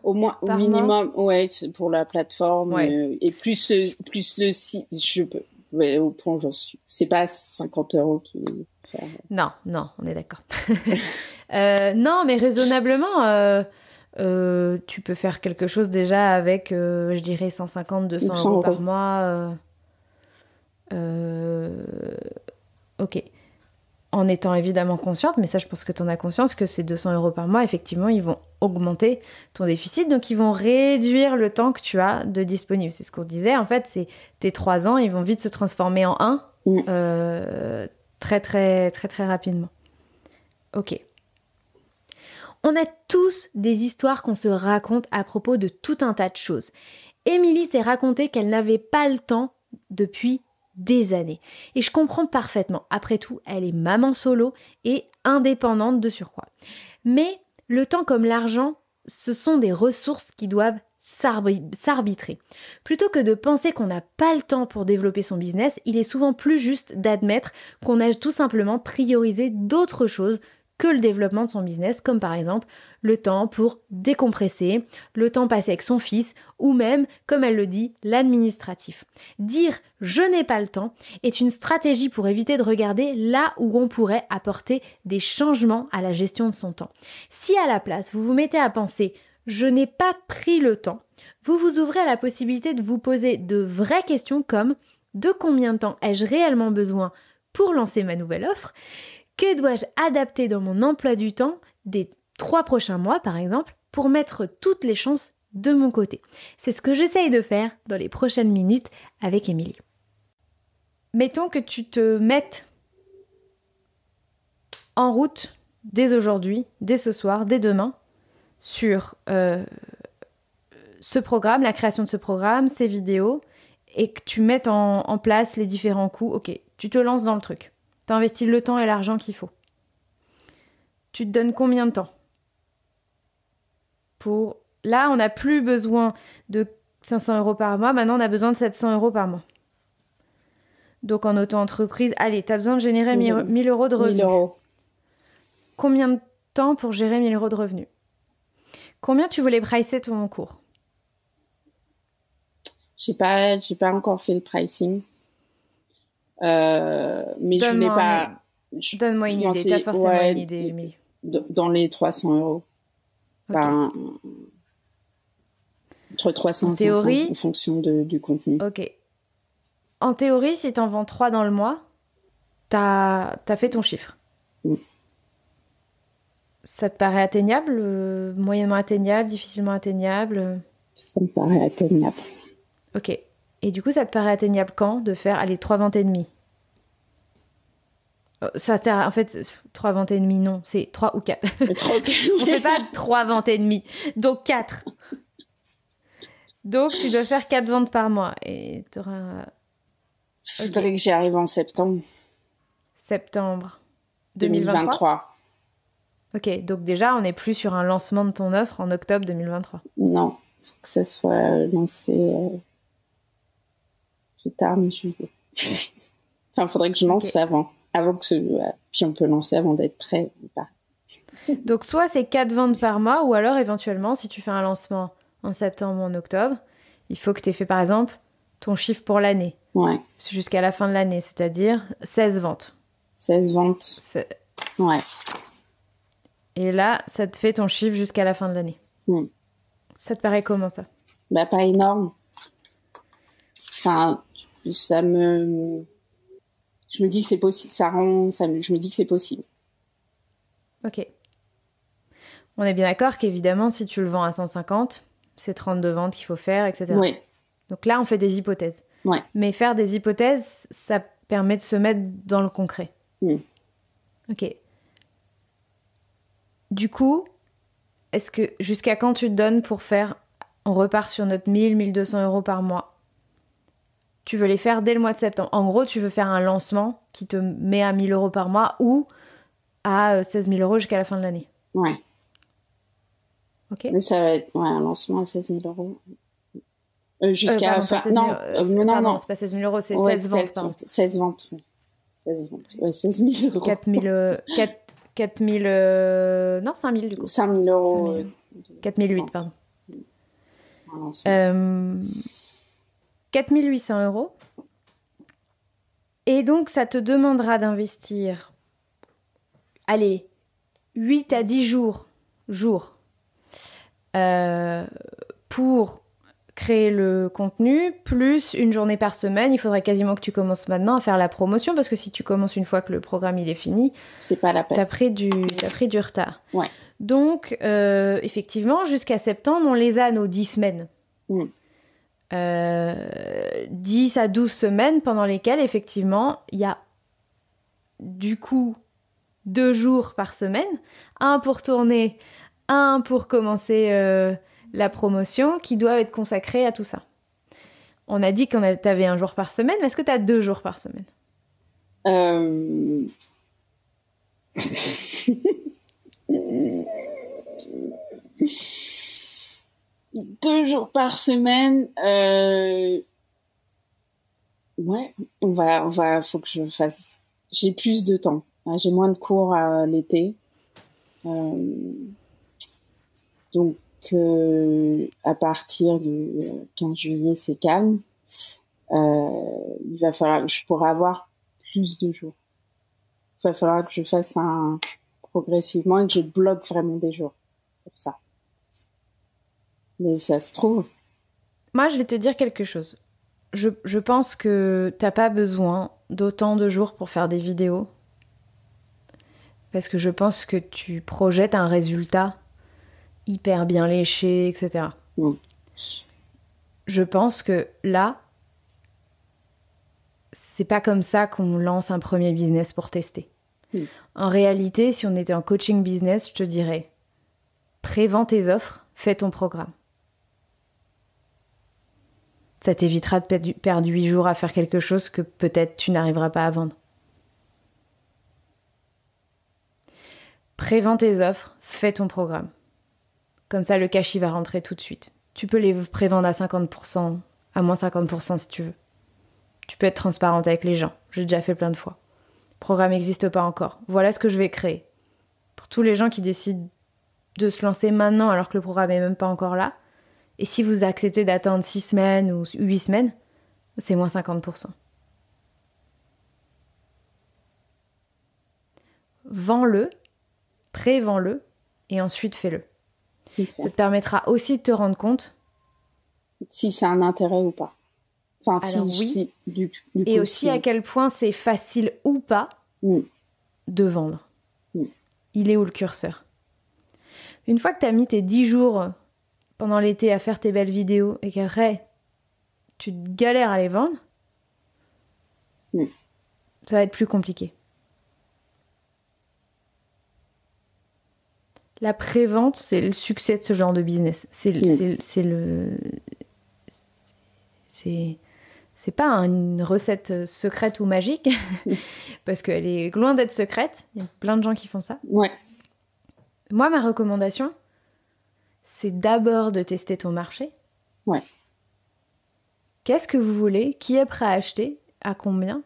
au moins, au par minimum, mois? ouais, c'est pour la plateforme. Ouais. Et plus le site, je peux. Ouais, au point où j'en suis. C'est pas 50 € qui... Non, on est d'accord. Non, mais raisonnablement, tu peux faire quelque chose déjà avec, je dirais, 150, 200 € par mois. Ok. En étant évidemment consciente, mais ça, je pense que tu en as conscience, que ces 200 € par mois, effectivement, ils vont augmenter ton déficit. Donc, ils vont réduire le temps que tu as de disponible. C'est ce qu'on disait. En fait, c'est tes 3 ans, ils vont vite se transformer en 1. Très, très, très, très rapidement. Ok. On a tous des histoires qu'on se raconte à propos de tout un tas de choses. Émilie s'est raconté qu'elle n'avait pas le temps depuis des années. Et je comprends parfaitement. Après tout, elle est maman solo et indépendante de surcroît. Mais le temps comme l'argent, ce sont des ressources qui doivent s'arbitrer. Plutôt que de penser qu'on n'a pas le temps pour développer son business, il est souvent plus juste d'admettre qu'on a tout simplement priorisé d'autres choses que le développement de son business, comme par exemple le temps pour décompresser, le temps passé avec son fils, ou même, comme elle le dit, l'administratif. Dire « je n'ai pas le temps » est une stratégie pour éviter de regarder là où on pourrait apporter des changements à la gestion de son temps. Si à la place, vous vous mettez à penser « je n'ai pas pris le temps », vous vous ouvrez à la possibilité de vous poser de vraies questions comme « de combien de temps ai-je réellement besoin pour lancer ma nouvelle offre ?» Que dois-je adapter dans mon emploi du temps des 3 prochains mois, par exemple, pour mettre toutes les chances de mon côté? C'est ce que j'essaye de faire dans les prochaines minutes avec Émilie. Mettons que tu te mettes en route dès aujourd'hui, dès ce soir, dès demain, sur ce programme, la création de ce programme, ces vidéos, et que tu mettes en place les différents coûts. Ok, tu te lances dans le truc. Tu investis le temps et l'argent qu'il faut. Tu te donnes combien de temps? Là, on n'a plus besoin de 500 € par mois. Maintenant, on a besoin de 700 € par mois. Donc, en auto-entreprise, allez, tu as besoin de générer 1000 € de revenus. 1000 €. Combien de temps pour gérer 1000 € de revenus? Combien tu voulais pricer ton cours? J'ai pas encore fait le pricing. Mais je voulais pas... Donne-moi une idée, t'as forcément une idée, Émilie. Dans les 300 €. Okay. Entre 300 et 500 en fonction du contenu. Ok. En théorie, si t'en vends 3 dans le mois, t'as fait ton chiffre. Ça te paraît atteignable? Moyennement atteignable? Difficilement atteignable? Ça me paraît atteignable. Ok. Et du coup, ça te paraît atteignable quand de faire, 3 ventes et demie? Ça sert, en fait, 3 ventes et demie, non, c'est 3 ou 4. On fait pas 3 ventes et demie, donc 4. Donc, tu dois faire 4 ventes par mois. Et tu auras... Il faudrait que j'y arrive en septembre. Septembre 2023. Ok, donc déjà, on n'est plus sur un lancement de ton offre en octobre 2023. Non, faut que ça soit lancé plus tard, mais je veux. Enfin, il faudrait que je lance avant que puis on peut lancer avant d'être prêt ou pas. Donc, soit c'est 4 ventes par mois, ou alors éventuellement, si tu fais un lancement en septembre ou en octobre, il faut que tu aies fait, par exemple, ton chiffre pour l'année. Ouais. Jusqu'à la fin de l'année, c'est-à-dire 16 ventes. 16 ventes. Ouais. Et là, ça te fait ton chiffre jusqu'à la fin de l'année. Ça te paraît comment, ça? Bah, pas énorme. Enfin, je me dis que c'est possible. Je me dis que c'est possible. Ok. On est bien d'accord qu'évidemment, si tu le vends à 150, c'est 32 ventes qu'il faut faire, etc. Oui. Donc là, on fait des hypothèses. Ouais. Mais faire des hypothèses, ça permet de se mettre dans le concret. Ok. Du coup, est-ce que jusqu'à quand tu te donnes pour faire... On repart sur notre 1 200 euros par mois. Tu veux les faire dès le mois de septembre. En gros, tu veux faire un lancement qui te met à 1 000 euros par mois ou à 16 000 euros jusqu'à la fin de l'année. Ouais. Ok. Mais ça va être un lancement à 16 000 euros. Jusqu'à la fin... Non, c'est pas 16 000 euros, c'est 16 ventes. 16 ventes. 16 ventes. Ouais, 16 000 euros. 4 000... Non, 5 000 du coup. 5 000 euros. 4 008, pardon. 4 800 euros. Et donc, ça te demandera d'investir, allez, 8 à 10 jours pour créer le contenu, plus une journée par semaine. Il faudrait quasiment que tu commences maintenant à faire la promotion, parce que si tu commences une fois que le programme il est fini, c'est pas la peine. T'as pris du retard. Ouais. Donc, effectivement, jusqu'à septembre, on les a à nos 10 semaines. 10 à 12 semaines pendant lesquelles, effectivement, il y a du coup 2 jours par semaine, un pour tourner, un pour commencer la promotion, qui doivent être consacrés à tout ça. On a dit que t'avais un jour par semaine, mais est-ce que t'as 2 jours par semaine? 2 jours par semaine. Ouais, faut que je fasse. J'ai plus de temps. J'ai moins de cours l'été. Donc, à partir du 15 juillet, c'est calme. Il va falloir que je pourrai avoir plus de jours. Il va falloir que je fasse progressivement et que je bloque vraiment des jours pour ça. Mais ça se trouve. Moi, je vais te dire quelque chose. Je pense que t'as pas besoin d'autant de jours pour faire des vidéos. Parce que je pense que tu projettes un résultat hyper bien léché, etc. Je pense que là, c'est pas comme ça qu'on lance un premier business pour tester. En réalité, si on était en coaching business, je te dirais, prévends tes offres, fais ton programme. Ça t'évitera de perdre 8 jours à faire quelque chose que peut-être tu n'arriveras pas à vendre. Prévends tes offres, fais ton programme. Comme ça, le cash, il va rentrer tout de suite. Tu peux les prévendre à 50%, à moins 50% si tu veux. Tu peux être transparente avec les gens. J'ai déjà fait plein de fois. Le programme n'existe pas encore. Voilà ce que je vais créer. Pour tous les gens qui décident de se lancer maintenant alors que le programme n'est même pas encore là, et si vous acceptez d'attendre 6 semaines ou 8 semaines, c'est moins 50%. Vends-le, prévends-le, et ensuite fais-le. Okay. Ça te permettra aussi de te rendre compte si c'est un intérêt ou pas. Enfin, alors, oui. Du coup, et aussi à quel point c'est facile ou pas de vendre. Il est où le curseur? Une fois que tu as mis tes 10 jours pendant l'été à faire tes belles vidéos et qu'après tu te galères à les vendre, ça va être plus compliqué. La prévente, c'est le succès de ce genre de business. C'est pas une recette secrète ou magique, parce qu'elle est loin d'être secrète. Il y a plein de gens qui font ça. Ouais. Moi, ma recommandation, c'est d'abord de tester ton marché. Ouais. Qu'est-ce que vous voulez? Qui est prêt à acheter? À combien?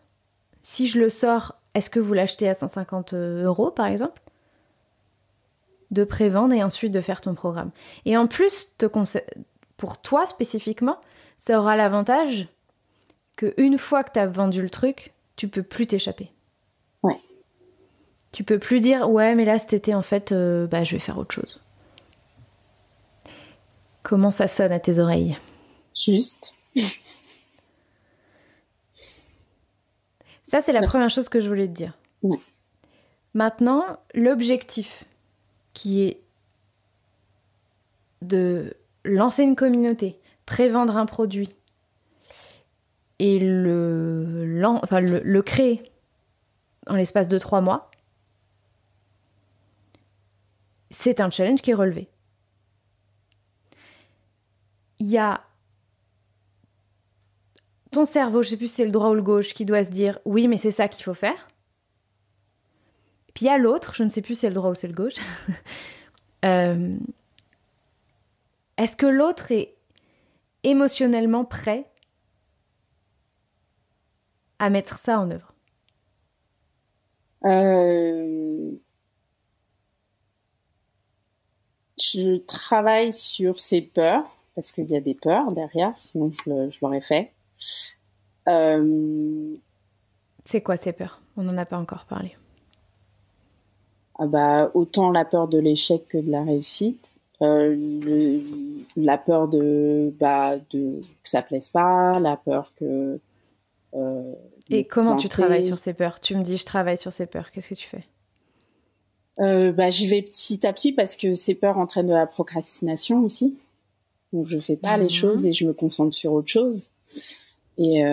Si je le sors, est-ce que vous l'achetez à 150 € par exemple? De prévendre et ensuite de faire ton programme. Et en plus, pour toi spécifiquement, ça aura l'avantage qu'une fois que tu as vendu le truc, tu peux plus t'échapper. Ouais. Tu peux plus dire « Ouais, mais là, cet été, en fait, je vais faire autre chose. » Comment ça sonne à tes oreilles? Juste. Ça, c'est la première chose que je voulais te dire. Ouais. Maintenant, l'objectif qui est de lancer une communauté, prévendre un produit et le créer en l'espace de 3 mois, c'est un challenge qui est relevé. Il y a ton cerveau, je sais plus si c'est le droit ou le gauche, qui doit se dire « Oui, mais c'est ça qu'il faut faire ». Puis il y a l'autre, je ne sais plus si c'est le droit ou c'est le gauche. Est-ce que l'autre est émotionnellement prêt à mettre ça en œuvre? Je travaille sur ces peurs, parce qu'il y a des peurs derrière, sinon je l'aurais fait. C'est quoi ces peurs? On n'en a pas encore parlé. Autant la peur de l'échec que de la réussite. La peur de que ça plaise pas, la peur que... Et comment tu travailles sur ces peurs? Tu me dis, je travaille sur ces peurs. Qu'est-ce que tu fais? J'y vais petit à petit parce que ces peurs entraînent de la procrastination aussi. Donc, je fais pas les choses et je me concentre sur autre chose. Et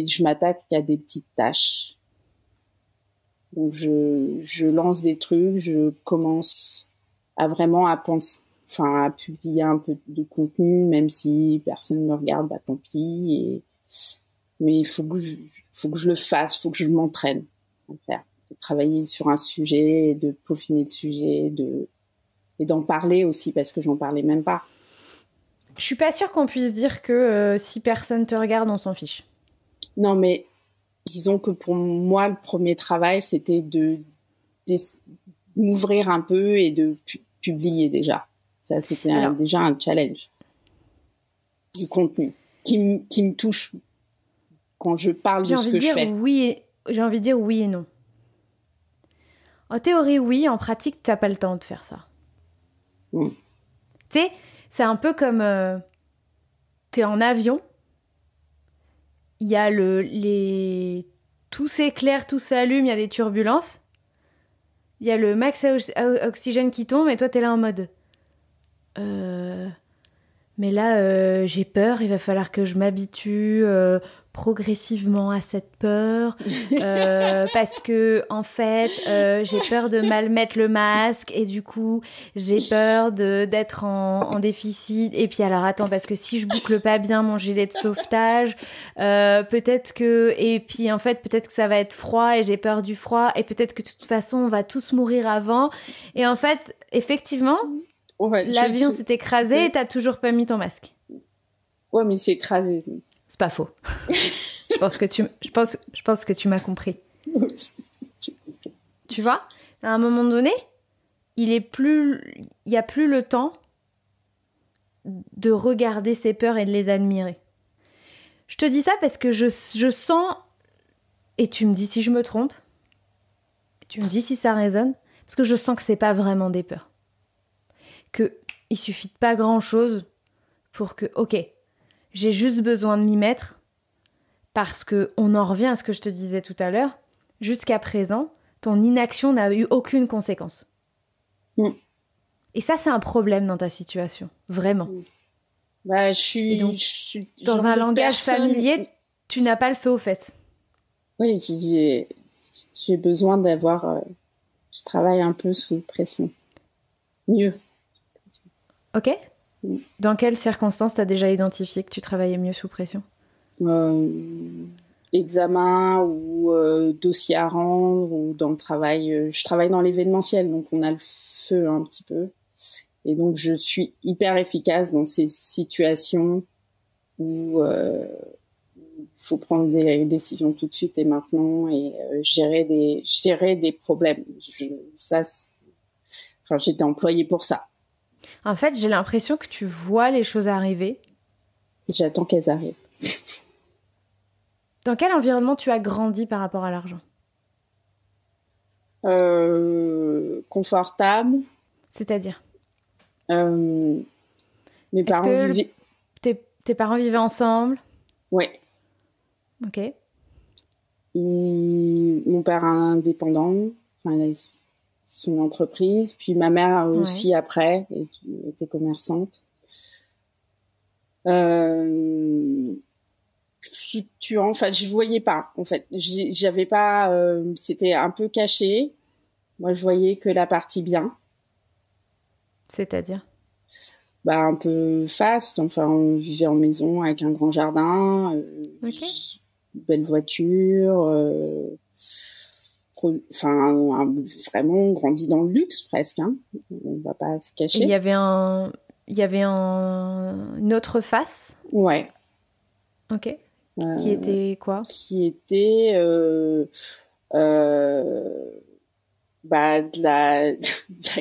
je m'attaque à des petites tâches. Donc, je lance des trucs, je commence à penser, à publier un peu de contenu, même si personne ne me regarde, tant pis. Mais il faut que je le fasse, faut que je m'entraîne à le faire. De travailler sur un sujet, de peaufiner le sujet, et d'en parler aussi, parce que j'en parlais même pas. Je suis pas sûre qu'on puisse dire que si personne te regarde, on s'en fiche. Non, mais disons que pour moi, le premier travail, c'était de m'ouvrir un peu et de publier déjà. Ça, c'était déjà un challenge. Du contenu qui me touche quand je parle de ce que je fais. J'ai envie de dire oui et non. En théorie, oui. En pratique, tu n'as pas le temps de faire ça. Tu sais, c'est un peu comme... tu es en avion. Il y a tout s'éclaire, tout s'allume, il y a des turbulences. Il y a le max oxygène qui tombe et toi, tu es là en mode... Mais là, j'ai peur, il va falloir que je m'habitue progressivement à cette peur parce que en fait j'ai peur de mal mettre le masque et du coup j'ai peur d'être en déficit et puis alors attends parce que si je boucle pas bien mon gilet de sauvetage peut-être que ça va être froid et j'ai peur du froid et peut-être que de toute façon on va tous mourir avant et en fait effectivement l'avion s'est écrasé et t'as toujours pas mis ton masque. Ouais, mais il s'est écrasé. C'est pas faux. je pense que tu m'as compris. Tu vois, à un moment donné, il y a plus le temps de regarder ses peurs et de les admirer. Je te dis ça parce que je sens, et tu me dis si je me trompe, tu me dis si ça résonne, parce que je sens que c'est pas vraiment des peurs. Il suffit de pas grand-chose pour que, ok, j'ai juste besoin de m'y mettre parce qu'on en revient à ce que je te disais tout à l'heure. Jusqu'à présent, ton inaction n'a eu aucune conséquence. Et ça, c'est un problème dans ta situation, vraiment. Je suis dans un langage familier, tu n'as pas le feu aux fesses. Oui, j'ai besoin d'avoir... je travaille un peu sous pression. Mieux. Ok. Dans quelles circonstances t'as déjà identifié que tu travaillais mieux sous pression? Examen ou dossier à rendre ou dans le travail. Je travaille dans l'événementiel, donc on a le feu un petit peu. Et donc, je suis hyper efficace dans ces situations où faut prendre des décisions tout de suite et maintenant et gérer des problèmes. J'étais employée pour ça. En fait, j'ai l'impression que tu vois les choses arriver. J'attends qu'elles arrivent. Dans quel environnement tu as grandi par rapport à l'argent? Confortable. C'est-à-dire? Mes parents vivaient... Tes parents vivaient ensemble? Ouais. Ok. Mon père est indépendant, enfin, il a son entreprise, puis ma mère aussi après, était commerçante. Fluctuant, enfin, je voyais pas, en fait, j'avais pas, c'était un peu caché. Moi, je voyais que la partie bien. C'est-à-dire? Un peu faste. Enfin, on vivait en maison avec un grand jardin, belle voiture. Vraiment, on grandit dans le luxe presque. Hein. On va pas se cacher. Il y avait une autre face. Ouais. Ok. Qui était quoi? Qui était de la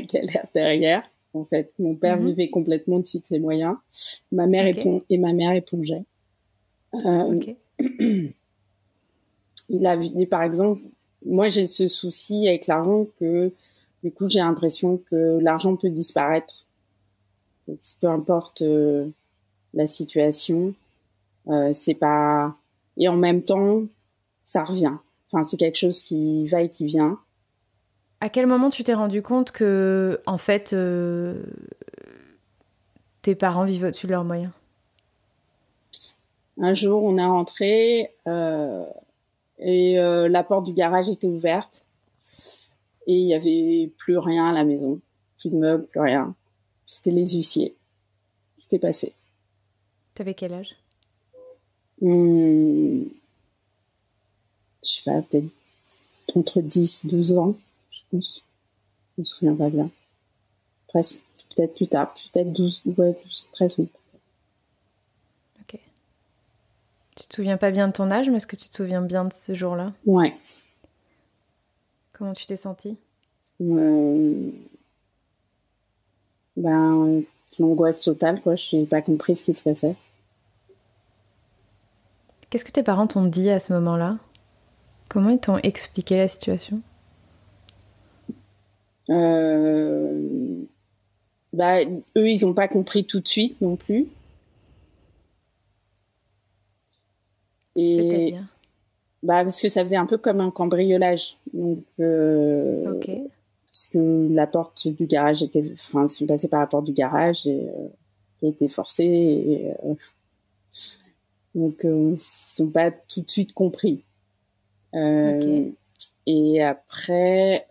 galère derrière. En fait, mon père vivait complètement au-dessus de ses moyens. Ma mère épongeait. Il a vu, par exemple, moi j'ai ce souci avec l'argent que, du coup, j'ai l'impression que l'argent peut disparaître. Donc, peu importe la situation, c'est pas. Et en même temps, ça revient. Enfin, c'est quelque chose qui va et qui vient. À quel moment tu t'es rendu compte que, en fait, tes parents vivent au-dessus de leurs moyens? Un jour, on est rentré et la porte du garage était ouverte et il y avait plus rien à la maison, plus de meubles, plus rien. C'était les huissiers. C'était passé. T'avais quel âge? Je sais pas, peut-être entre 10 et 12 ans. Je me souviens pas bien. Presque, peut-être plus tard, peut-être 12, 13 ans. Ok. Tu te souviens pas bien de ton âge, mais est-ce que tu te souviens bien de ces jours-là? Ouais. Comment tu t'es sentie? L'angoisse totale, quoi. Je n'ai pas compris ce qui se passait. Qu'est-ce que tes parents t'ont dit à ce moment-là? Comment ils t'ont expliqué la situation? Eux, ils n'ont pas compris tout de suite non plus. C'est-à-dire? Parce que ça faisait un peu comme un cambriolage. Donc, ok. Parce que la porte du garage ils sont passés par la porte du garage et qui a été forcée. Donc, ils n'ont pas tout de suite compris. Et après,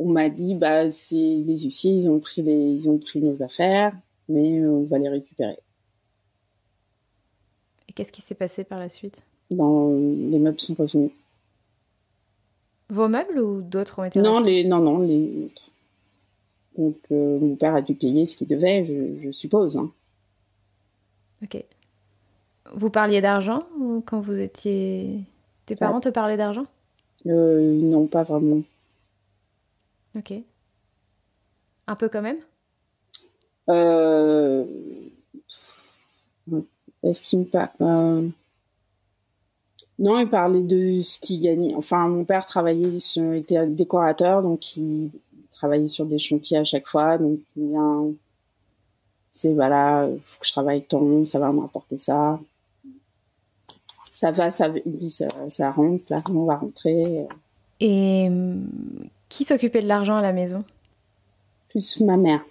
on m'a dit, c'est les huissiers, ils ont pris nos affaires, mais on va les récupérer. Et qu'est-ce qui s'est passé par la suite? Les meubles sont revenus. Vos meubles ou d'autres ont été rachetés? Non, les autres. Donc, mon père a dû payer ce qu'il devait, je suppose. Hein. Ok. Vous parliez d'argent ou quand vous étiez... Tes parents te parlaient d'argent? Non, pas vraiment. Ok. Un peu quand même? Estime pas. Non, il parlait de ce qu'il gagnait. Enfin, mon père était décorateur, donc il travaillait sur des chantiers à chaque fois. Donc, il faut que je travaille tant, ça va m'apporter ça. Ça va, ça rentre, l'argent va rentrer. Et qui s'occupait de l'argent à la maison? Plus ma mère.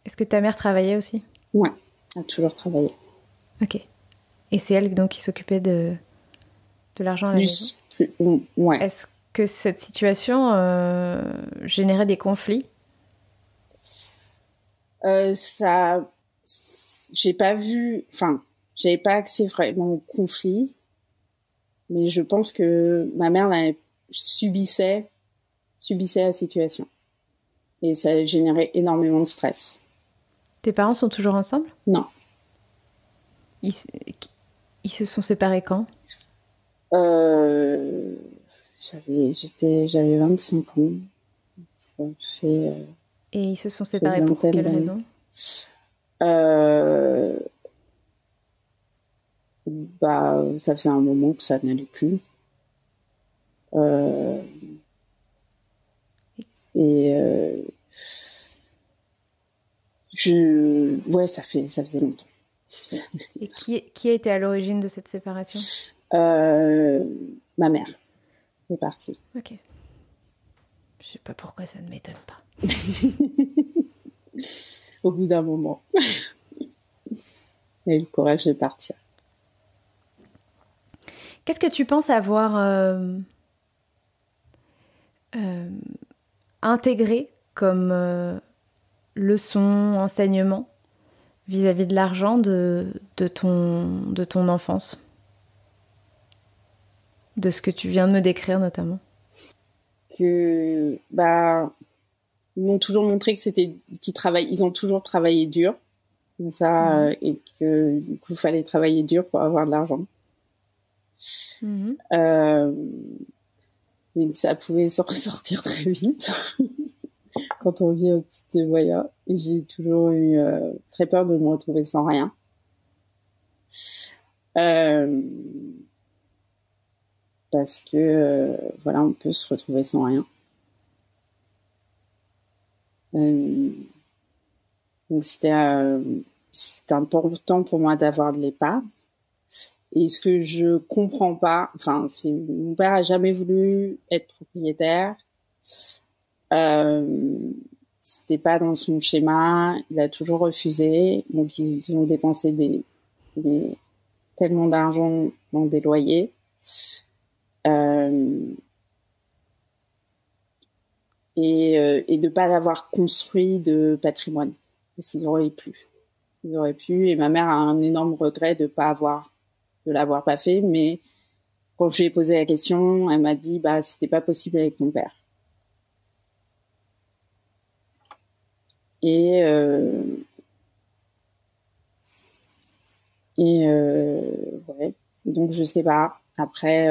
Est-ce que ta mère travaillait aussi? Ouais, elle a toujours travaillé. Ok. Et c'est elle donc qui s'occupait de l'argent à la maison? Ouais. que cette situation générait des conflits? Ça, j'ai pas vu, enfin, j'avais pas accès vraiment au conflit, mais je pense que ma mère subissait la situation. Et ça générait énormément de stress. Tes parents sont toujours ensemble? Non. Ils se sont séparés quand? J'avais 25 ans. Ça fait, et ils se sont séparés pour quelle raison? Ça faisait un moment que ça n'allait plus. Ça faisait longtemps. Et qui a été à l'origine de cette séparation? Ma mère est partie. Ok. Je sais pas pourquoi ça ne m'étonne pas. Au bout d'un moment. Elle a eu le courage de partir. Qu'est-ce que tu penses avoir intégré comme leçon, enseignement vis-à-vis de l'argent de ton enfance? De ce que tu viens de me décrire notamment. Ils m'ont toujours montré que c'était qu'ils travaillent, ils ont toujours travaillé dur, comme ça, et que du coup, il fallait travailler dur pour avoir de l'argent. Mais ça pouvait s'en ressortir très vite quand on vit au petit des moyens. Et j'ai toujours eu très peur de me retrouver sans rien. Parce que on peut se retrouver sans rien. Donc c'était important pour moi d'avoir de l'épargne. Et ce que je comprends pas, c'est mon père a jamais voulu être propriétaire. C'était pas dans son schéma. Il a toujours refusé. Donc ils ont dépensé tellement d'argent dans des loyers. Et de pas avoir construit de patrimoine, parce qu'ils auraient pu. Et ma mère a un énorme regret de l'avoir pas fait, mais quand je lui ai posé la question, elle m'a dit c'était pas possible avec ton père. Donc je sais pas. Après,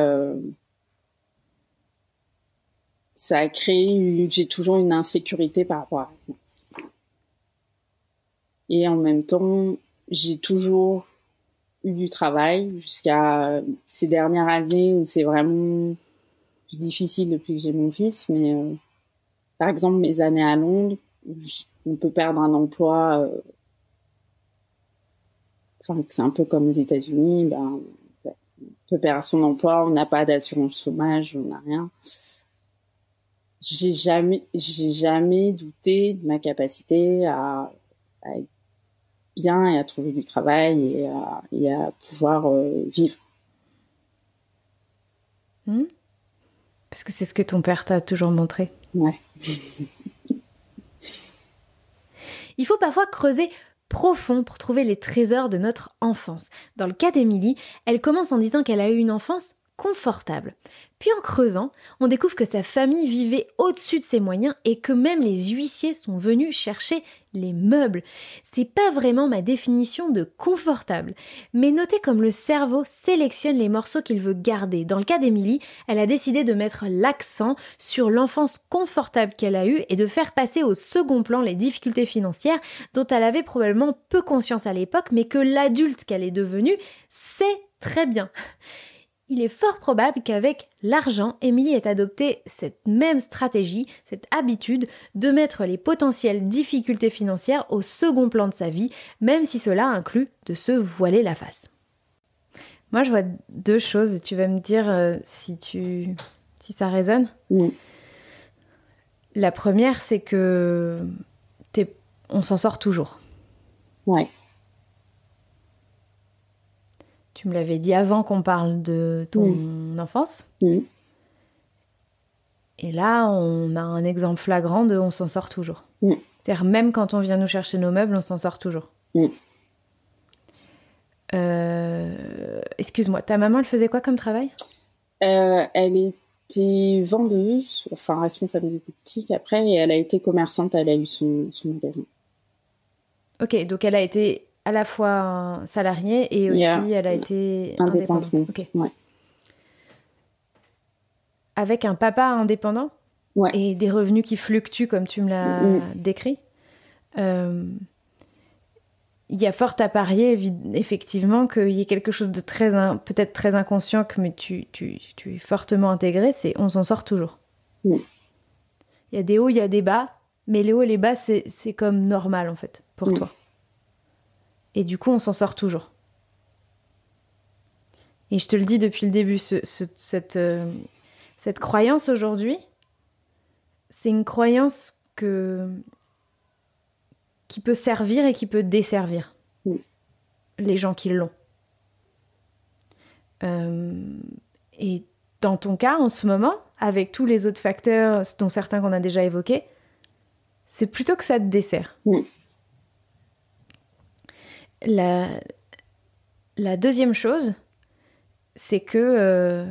ça a créé, j'ai toujours une insécurité par rapport à ça. Et en même temps, j'ai toujours eu du travail jusqu'à ces dernières années où c'est vraiment plus difficile depuis que j'ai mon fils. Mais par exemple, mes années à Londres, on peut perdre un emploi. C'est un peu comme aux États-Unis. On peut perdre son emploi, on n'a pas d'assurance chômage, on n'a rien. J'ai jamais douté de ma capacité à être bien et à trouver du travail et à pouvoir vivre. Parce que c'est ce que ton père t'a toujours montré. Ouais. Il faut parfois creuser profond pour trouver les trésors de notre enfance. Dans le cas d'Émilie, elle commence en disant qu'elle a eu une enfance confortable. Puis en creusant, on découvre que sa famille vivait au-dessus de ses moyens et que même les huissiers sont venus chercher les meubles. C'est pas vraiment ma définition de confortable, mais notez comme le cerveau sélectionne les morceaux qu'il veut garder. Dans le cas d'Émilie, elle a décidé de mettre l'accent sur l'enfance confortable qu'elle a eue et de faire passer au second plan les difficultés financières dont elle avait probablement peu conscience à l'époque, mais que l'adulte qu'elle est devenue sait très bien. Il est fort probable qu'avec l'argent, Émilie ait adopté cette même stratégie, cette habitude de mettre les potentielles difficultés financières au second plan de sa vie, même si cela inclut de se voiler la face. Moi, je vois deux choses. Tu vas me dire si ça résonne. Oui. La première, c'est que on s'en sort toujours. Ouais. Tu me l'avais dit avant qu'on parle de ton enfance. Et là, on a un exemple flagrant de on s'en sort toujours. C'est-à-dire, même quand on vient nous chercher nos meubles, on s'en sort toujours. Excuse-moi, ta maman, elle faisait quoi comme travail? Elle était vendeuse, enfin responsable de boutique après, et elle a été commerçante, elle a eu son magasin. Ok, donc elle a été à la fois salariée et aussi elle a été indépendante. Okay. Ouais. Avec un papa indépendant et des revenus qui fluctuent comme tu me l'as décrit, il y a fort à parier effectivement qu'il y ait quelque chose de peut-être très inconscient, mais tu es fortement intégré, c'est on s'en sort toujours. Il y a des hauts, il y a des bas, mais les hauts et les bas, c'est comme normal en fait pour toi. Et du coup, on s'en sort toujours. Et je te le dis depuis le début, cette croyance aujourd'hui, c'est une croyance qui peut servir et qui peut desservir les gens qui l'ont. Et dans ton cas, en ce moment, avec tous les autres facteurs, dont certains qu'on a déjà évoqués, c'est plutôt que ça te dessert. La deuxième chose, c'est que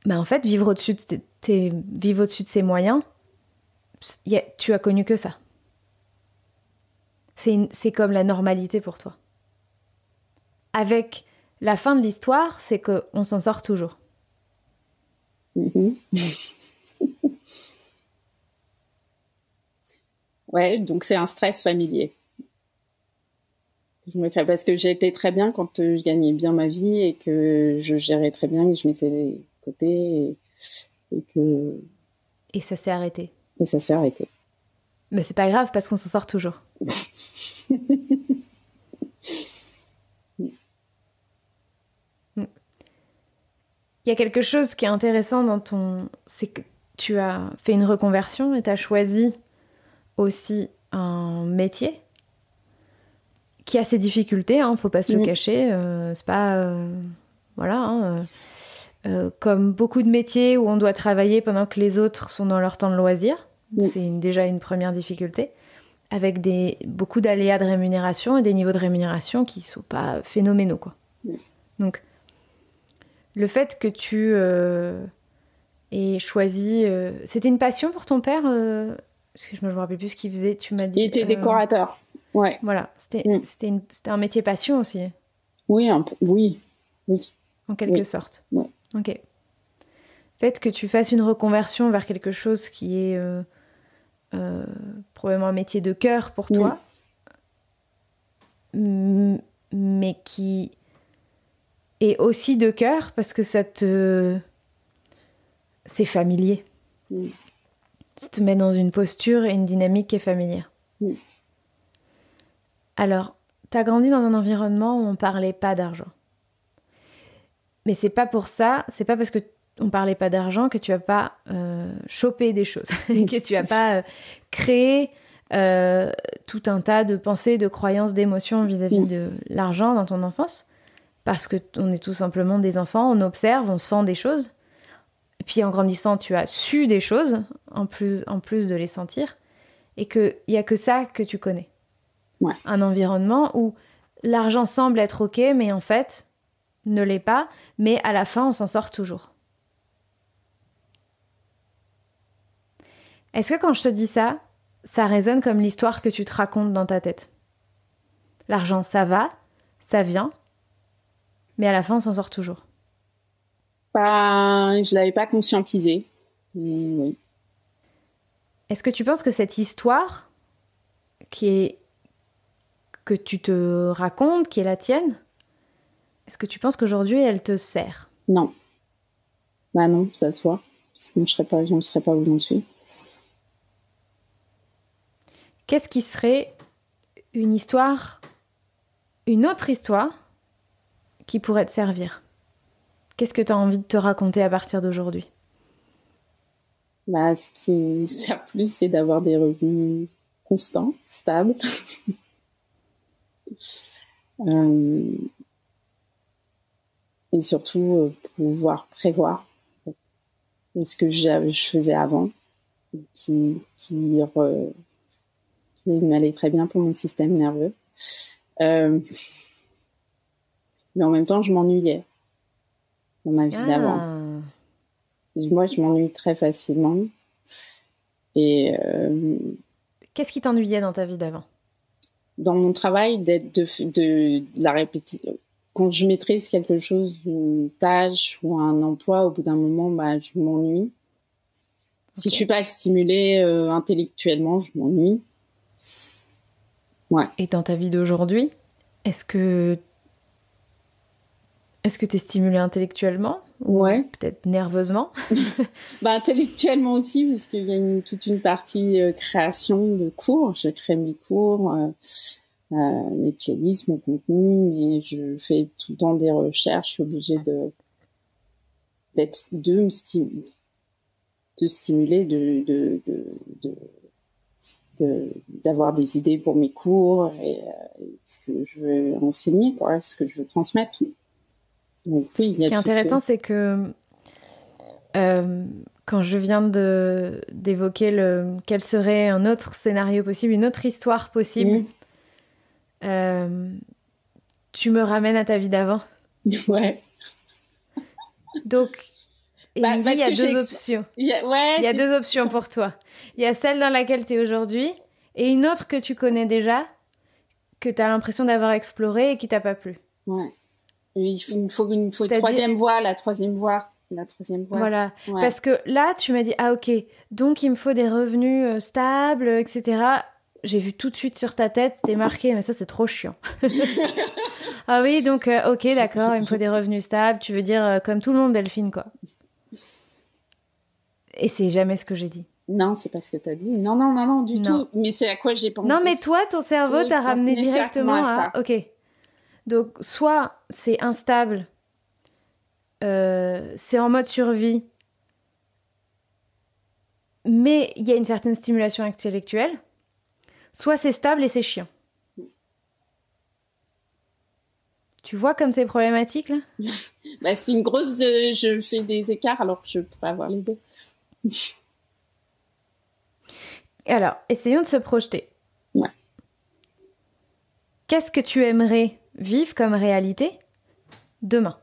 en fait, vivre au-dessus de ses moyens, tu as connu que ça. C'est comme la normalité pour toi. Avec la fin de l'histoire, c'est qu'on s'en sort toujours. Ouais, donc c'est un stress familier. Je me crée parce que j'étais très bien quand je gagnais bien ma vie et que je gérais très bien et je mettais de côté et ça s'est arrêté. Et ça s'est arrêté. Mais c'est pas grave parce qu'on s'en sort toujours. Il y a quelque chose qui est intéressant c'est que tu as fait une reconversion et tu as choisi aussi un métier qui a ses difficultés, faut pas se le cacher. C'est pas... voilà. Comme beaucoup de métiers où on doit travailler pendant que les autres sont dans leur temps de loisir. C'est déjà une première difficulté. Avec beaucoup d'aléas de rémunération et des niveaux de rémunération qui sont pas phénoménaux, quoi. Donc, le fait que tu aies choisi... C'était une passion pour ton père Excuse-moi, je me rappelle plus ce qu'il faisait. Tu m'as dit... Il était décorateur, ouais. Voilà, c'était un métier passion aussi. Oui, oui. En quelque sorte. Ouais. Ok. Le fait que tu fasses une reconversion vers quelque chose qui est probablement un métier de cœur pour toi, mais qui est aussi de cœur parce que c'est familier. Ça te met dans une posture et une dynamique qui est familière. Alors, tu as grandi dans un environnement où on parlait pas d'argent. Mais c'est pas pour ça, c'est pas parce que on parlait pas d'argent que tu as pas chopé des choses, que tu as pas créé tout un tas de pensées, de croyances, d'émotions vis-à-vis de l'argent dans ton enfance, parce que on est tout simplement des enfants, on observe, on sent des choses, et puis en grandissant, tu as su des choses en plus de les sentir, et qu'il y a que ça que tu connais. Un environnement où l'argent semble être ok, mais en fait ne l'est pas, mais à la fin on s'en sort toujours. Est-ce que quand je te dis ça, ça résonne comme l'histoire que tu te racontes dans ta tête? L'argent, ça va, ça vient, mais à la fin, on s'en sort toujours. Je l'avais pas conscientisé, mais oui. Est-ce que tu penses que cette histoire que tu te racontes, qui est la tienne, est-ce que tu penses qu'aujourd'hui, elle te sert? Non. Bah non, ça se voit. Sinon, je ne serais pas où j'en suis. Qu'est-ce qui serait une autre histoire qui pourrait te servir? Qu'est-ce que tu as envie de te raconter à partir d'aujourd'hui? Ce qui me sert plus, c'est d'avoir des revenus constants, stables. Et surtout, pouvoir prévoir. et ce que je faisais avant, qui m'allait très bien pour mon système nerveux. Mais en même temps, je m'ennuyais dans ma vie d'avant. Moi, je m'ennuie très facilement. Et qu'est-ce qui t'ennuyait dans ta vie d'avant? Dans mon travail, de la répétition. Quand je maîtrise quelque chose, une tâche ou un emploi, au bout d'un moment, je m'ennuie. Okay. Si je suis pas stimulée intellectuellement, je m'ennuie. Ouais. Et dans ta vie d'aujourd'hui, est-ce que t'es stimulée intellectuellement? Ouais. Peut-être nerveusement? Intellectuellement aussi, parce qu'il y a toute une partie création de cours. Je crée mes cours, mes playlists, mon contenu, mais je fais tout le temps des recherches. Je suis obligée de stimuler, d'avoir des idées pour mes cours et ce que je veux enseigner, quoi, ce que je veux transmettre. Donc, oui, ce qui est intéressant, c'est que quand je viens d'évoquer quel serait un autre scénario possible, une autre histoire possible, tu me ramènes à ta vie d'avant. Ouais. Donc, il y a deux options. Il y a deux options pour toi. Il y a celle dans laquelle tu es aujourd'hui et une autre que tu connais déjà, que tu as l'impression d'avoir explorée et qui t'a pas plu. Ouais. Il faut une troisième voie, la troisième voie. Voilà, ouais. Parce que là, tu m'as dit, ok, donc il me faut des revenus stables, etc. J'ai vu tout de suite sur ta tête, c'était marqué, mais ça, c'est trop chiant. Ah oui, donc, ok, d'accord, il me faut des revenus stables, tu veux dire comme tout le monde, Delphine, quoi. Et c'est jamais ce que j'ai dit. Non, c'est pas ce que t'as dit. Non, du tout. Mais c'est à quoi j'ai pensé. Non, mais toi, ton cerveau t'a ramené directement à ça. Ok. Donc, soit c'est instable, c'est en mode survie, mais il y a une certaine stimulation intellectuelle, soit c'est stable et c'est chiant. Tu vois comme c'est problématique, là? C'est une grosse... je fais des écarts alors que je pourrais avoir les deux. Alors, essayons de se projeter. Ouais. Qu'est-ce que tu aimerais vivre comme réalité demain?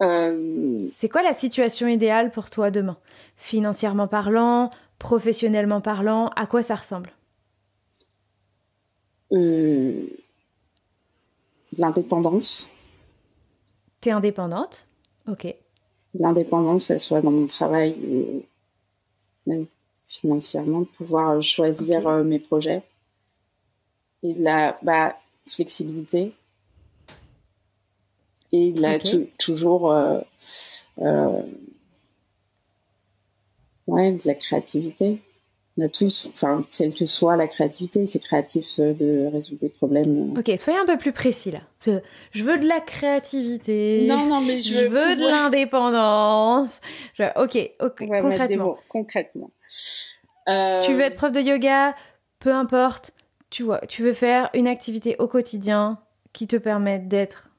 C'est quoi la situation idéale pour toi demain? Financièrement parlant, professionnellement parlant, à quoi ça ressemble? L'indépendance. T'es indépendante? Ok. L'indépendance, elle soit dans mon travail, même financièrement, de pouvoir choisir mes projets. Et de la flexibilité. Et de la toujours de la créativité. On a tous, enfin, quelle que soit la créativité, c'est créatif de résoudre des problèmes. Ok, soyez un peu plus précis là. Je veux de la créativité. Non, mais je veux de l'indépendance. Ok, concrètement. Tu veux être prof de yoga, peu importe. Tu vois, tu veux faire une activité au quotidien qui te permette d'être.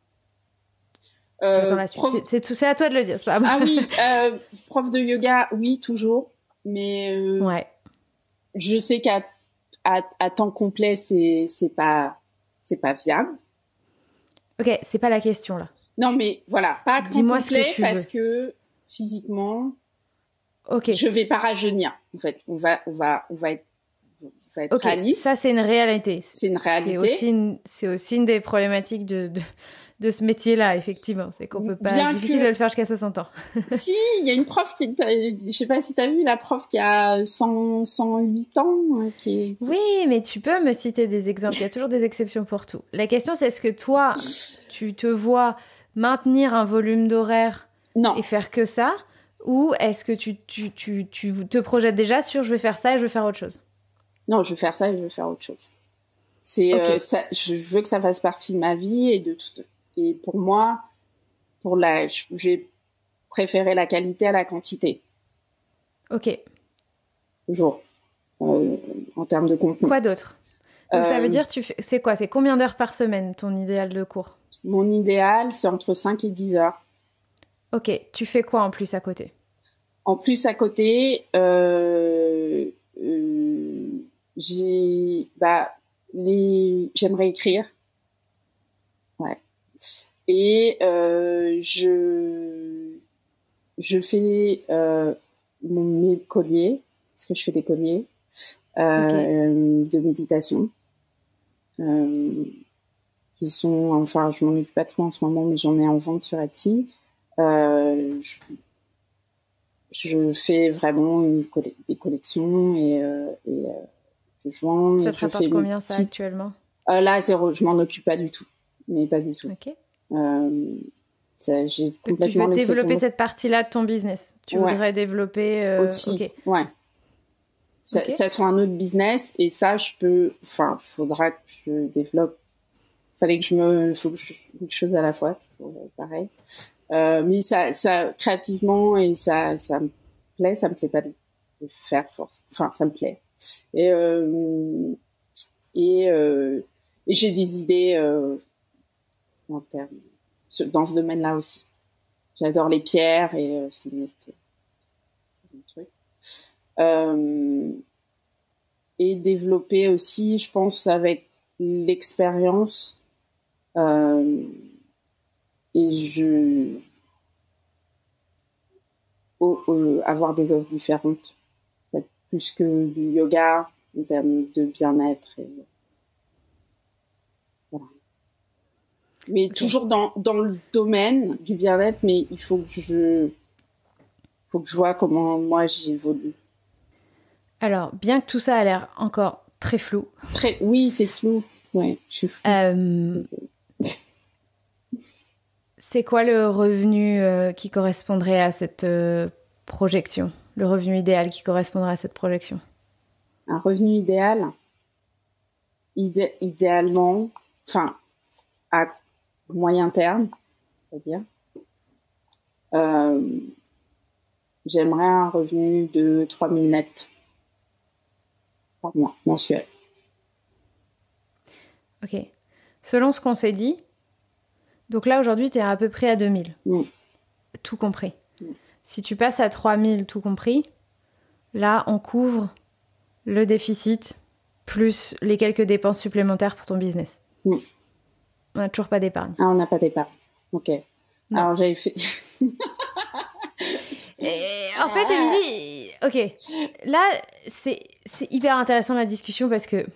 J'attends la suite. C'est à toi de le dire. C'est pas ah oui, prof de yoga, oui, toujours. Mais je sais qu'à temps complet, c'est pas viable. Ok, c'est pas la question là. Non, mais voilà, pas à temps Dis-moi complet ce que tu parce que physiquement, ok, je vais pas rajeunir. En fait, on va être réaliste. Ça c'est une réalité. C'est une réalité. C'est aussi une des problématiques de ce métier-là, effectivement. C'est qu'on peut pas... C'est difficile de le faire jusqu'à 60 ans. Si, il y a une prof je sais pas si t'as vu la prof qui a 108 ans. Oui, mais tu peux me citer des exemples. Il y a toujours des exceptions pour tout. La question, c'est est-ce que toi, tu te vois maintenir un volume d'horaire et faire que ça? Ou est-ce que tu te projettes déjà sur je vais faire ça et je vais faire autre chose? Non, je vais faire ça et je vais faire autre chose. Ça, je veux que ça fasse partie de ma vie et pour moi, j'ai préféré la qualité à la quantité. Ok. Toujours. En termes de contenu. Quoi d'autre? Donc ça veut dire, c'est quoi? C'est combien d'heures par semaine ton idéal de cours? Mon idéal, c'est entre 5 et 10 heures. Ok, tu fais quoi en plus à côté? En plus, à côté, j'aimerais écrire. Ouais. Et je fais mes colliers, parce que je fais des colliers de méditation, qui sont, enfin, je m'en occupe pas trop en ce moment, mais j'en ai en vente sur Etsy. Je fais vraiment des collections et je vends. Ça te rapporte combien ça actuellement? Là, zéro, je m'en occupe pas du tout, mais pas du tout. Ok. J'ai complètement tu veux développer cette partie-là de ton business. Tu voudrais développer aussi. Okay. Ouais. Ça soit un autre business et ça, faudra que je développe. Faut que je quelque chose à la fois, pareil. Mais ça créativement et ça me plaît, ça me plaît pas de faire force. Enfin, ça me plaît. Et j'ai des idées dans ce domaine-là aussi. J'adore les pierres et c'est un truc. Et développer aussi, je pense, avec l'expérience et avoir des offres différentes, peut-être plus que du yoga en termes de bien-être. Voilà. Mais toujours dans le domaine du bien-être, mais il faut que je vois comment moi j'évolue. Alors, bien que tout ça a l'air encore très flou. Oui, c'est flou. Ouais, je suis flou. C'est quoi le revenu qui correspondrait à cette projection? Le revenu idéal qui correspondrait à cette projection? Un revenu idéal, idéalement, enfin, à moyen terme, c'est-à-dire, j'aimerais un revenu de 3 000 nets par mois, mensuel. Ok. Selon ce qu'on s'est dit, donc là, aujourd'hui, tu es à peu près à 2 000. Tout compris. Si tu passes à 3 000, tout compris, là, on couvre le déficit plus les quelques dépenses supplémentaires pour ton business. On n'a toujours pas d'épargne. Ah, on n'a pas d'épargne. Ok. Non. Alors, j'avais fait... En fait, Émilie, ok. Là, c'est hyper intéressant la discussion parce que...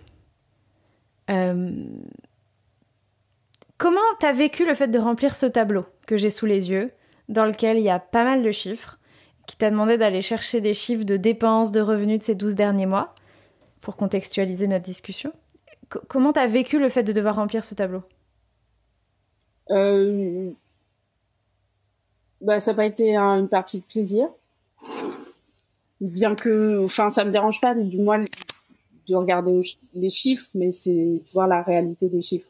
comment t'as vécu le fait de remplir ce tableau que j'ai sous les yeux, dans lequel il y a pas mal de chiffres, qui t'a demandé d'aller chercher des chiffres de dépenses, de revenus de ces 12 derniers mois, pour contextualiser notre discussion. Comment t'as vécu le fait de devoir remplir ce tableau? Ça n'a pas été une partie de plaisir. Bien que, enfin, ça me dérange pas, du moins, de regarder les chiffres, mais c'est voir la réalité des chiffres.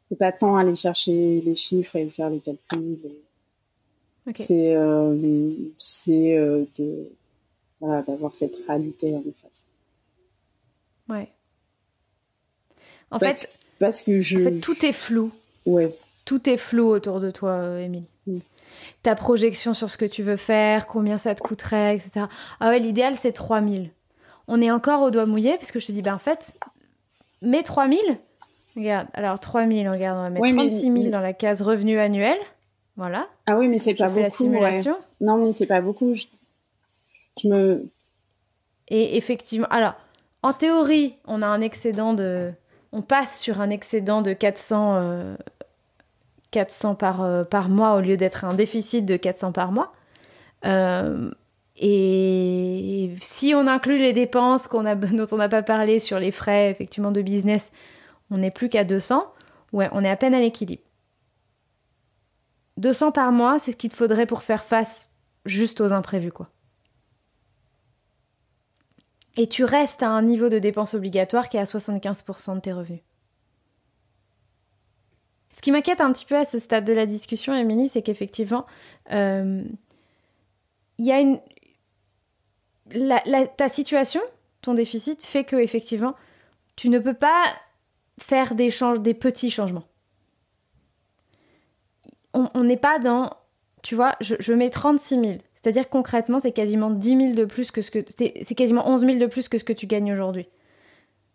C'est pas tant aller chercher les chiffres et faire les calculs. Okay. C'est d'avoir cette réalité en face. Ouais. Parce que tout est flou. Ouais. Tout est flou autour de toi, Émilie. Ta projection sur ce que tu veux faire, combien ça te coûterait, etc. Ah ouais, l'idéal, c'est 3 000. On est encore au doigt mouillé, parce que je te dis, en fait, mets 3 000. Regarde, alors 3 000, regarde, on va mettre 36 000 dans la case revenu annuel. Voilà. Ah oui, mais c'est pas beaucoup. La simulation. Ouais. Non, mais c'est pas beaucoup. Et effectivement, alors, en théorie, on a un excédent de... On passe sur un excédent de 400 par mois au lieu d'être un déficit de 400 par mois. Et si on inclut les dépenses dont on n'a pas parlé sur les frais effectivement de business, on n'est plus qu'à 200. Ouais, on est à peine à l'équilibre. 200 par mois, c'est ce qu'il te faudrait pour faire face juste aux imprévus, quoi. Et tu restes à un niveau de dépenses obligatoires qui est à 75% de tes revenus. Ce qui m'inquiète un petit peu à ce stade de la discussion, Émilie, c'est qu'effectivement, il y a ta situation, ton déficit, fait que effectivement, tu ne peux pas faire des petits changements. On n'est pas dans tu vois, je mets 36 000. C'est-à-dire concrètement, c'est quasiment 10 000 de plus que c'est quasiment 11 000 de plus que ce que tu gagnes aujourd'hui.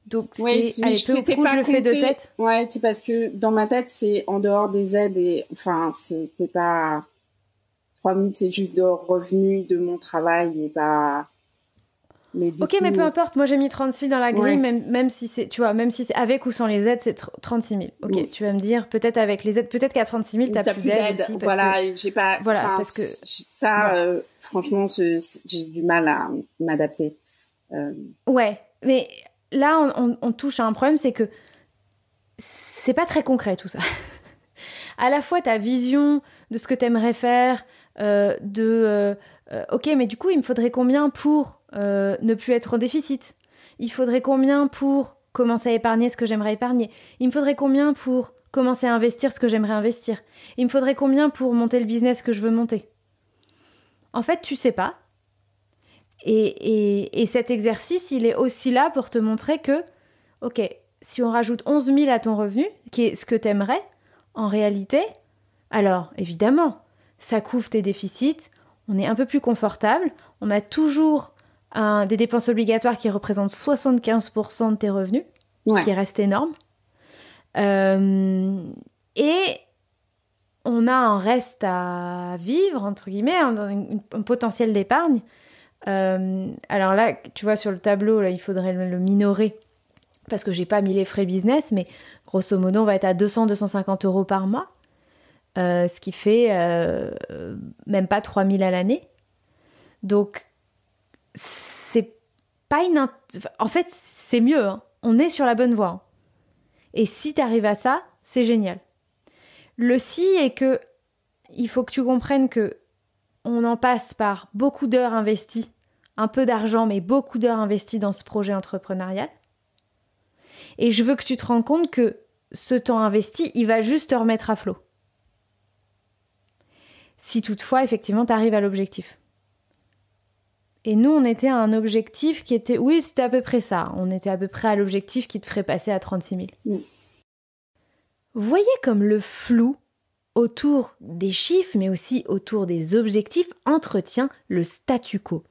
Donc, oui, allez, peu ou prou, je le fais de tête. Ouais, c'est parce que dans ma tête, c'est en dehors des aides et, enfin, c'était pas, 3 000, c'est juste de revenus de mon travail et pas, mais du coup... mais peu importe, moi j'ai mis 36 dans la grille, même si c'est, tu vois, même si c'est avec ou sans les aides, c'est 36 000. Ok, tu vas me dire, peut-être avec les aides, peut-être qu'à 36 000, t'as plus d'aide aussi. Voilà, j'ai pas, voilà, parce que ça, franchement, j'ai du mal à m'adapter. Ouais, mais là, on touche à un problème, c'est que c'est pas très concret tout ça. À la fois ta vision de ce que t'aimerais faire, ok, mais du coup, il me faudrait combien pour ne plus être en déficit? Il faudrait combien pour commencer à épargner ce que j'aimerais épargner? Il me faudrait combien pour commencer à investir ce que j'aimerais investir? Il me faudrait combien pour monter le business que je veux monter? En fait, tu sais pas. Et cet exercice, il est aussi là pour te montrer que, ok, si on rajoute 11 000 à ton revenu, qui est ce que t'aimerais, en réalité, alors évidemment, ça couvre tes déficits, on est un peu plus confortable, on a toujours des dépenses obligatoires qui représentent 75% de tes revenus, ce qui reste énorme. Et on a un reste à vivre, entre guillemets, un potentiel d'épargne. Alors là, tu vois, sur le tableau, là, il faudrait le minorer parce que j'ai pas mis les frais business, mais grosso modo, on va être à 200-250 euros par mois, ce qui fait même pas 3 000 à l'année. Donc, c'est pas en fait, c'est mieux. Hein. On est sur la bonne voie. Hein. Et si tu arrives à ça, c'est génial. Le si est que il faut que tu comprennes que on en passe par beaucoup d'heures investies, un peu d'argent, mais beaucoup d'heures investies dans ce projet entrepreneurial. Et je veux que tu te rendes compte que ce temps investi, il va juste te remettre à flot. Si toutefois, effectivement, tu arrives à l'objectif. Et nous, on était à un objectif qui était... Oui, c'était à peu près ça. On était à peu près à l'objectif qui te ferait passer à 36 000. Vous voyez comme le flou autour des chiffres, mais aussi autour des objectifs, entretient le statu quo.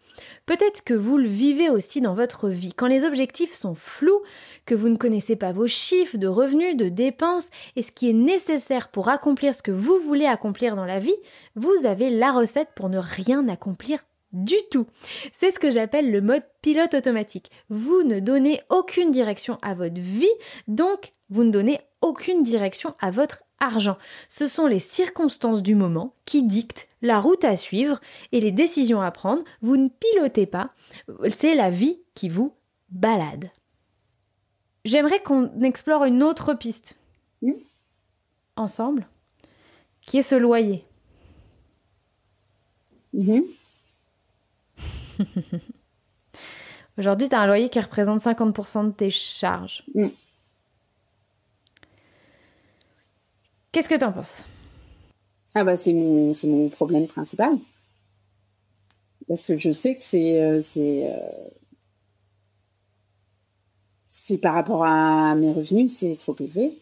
Peut-être que vous le vivez aussi dans votre vie. Quand les objectifs sont flous, que vous ne connaissez pas vos chiffres de revenus, de dépenses et ce qui est nécessaire pour accomplir ce que vous voulez accomplir dans la vie, vous avez la recette pour ne rien accomplir du tout. C'est ce que j'appelle le mode pilote automatique. Vous ne donnez aucune direction à votre vie, donc vous ne donnez aucune direction à votre argent. Ce sont les circonstances du moment qui dictent la route à suivre et les décisions à prendre. Vous ne pilotez pas, c'est la vie qui vous balade. J'aimerais qu'on explore une autre piste ensemble, qui est ce loyer. Aujourd'hui, tu as un loyer qui représente 50% de tes charges. Qu'est-ce que tu en penses? Ah bah c'est mon problème principal. Parce que je sais que c'est par rapport à mes revenus, c'est trop élevé.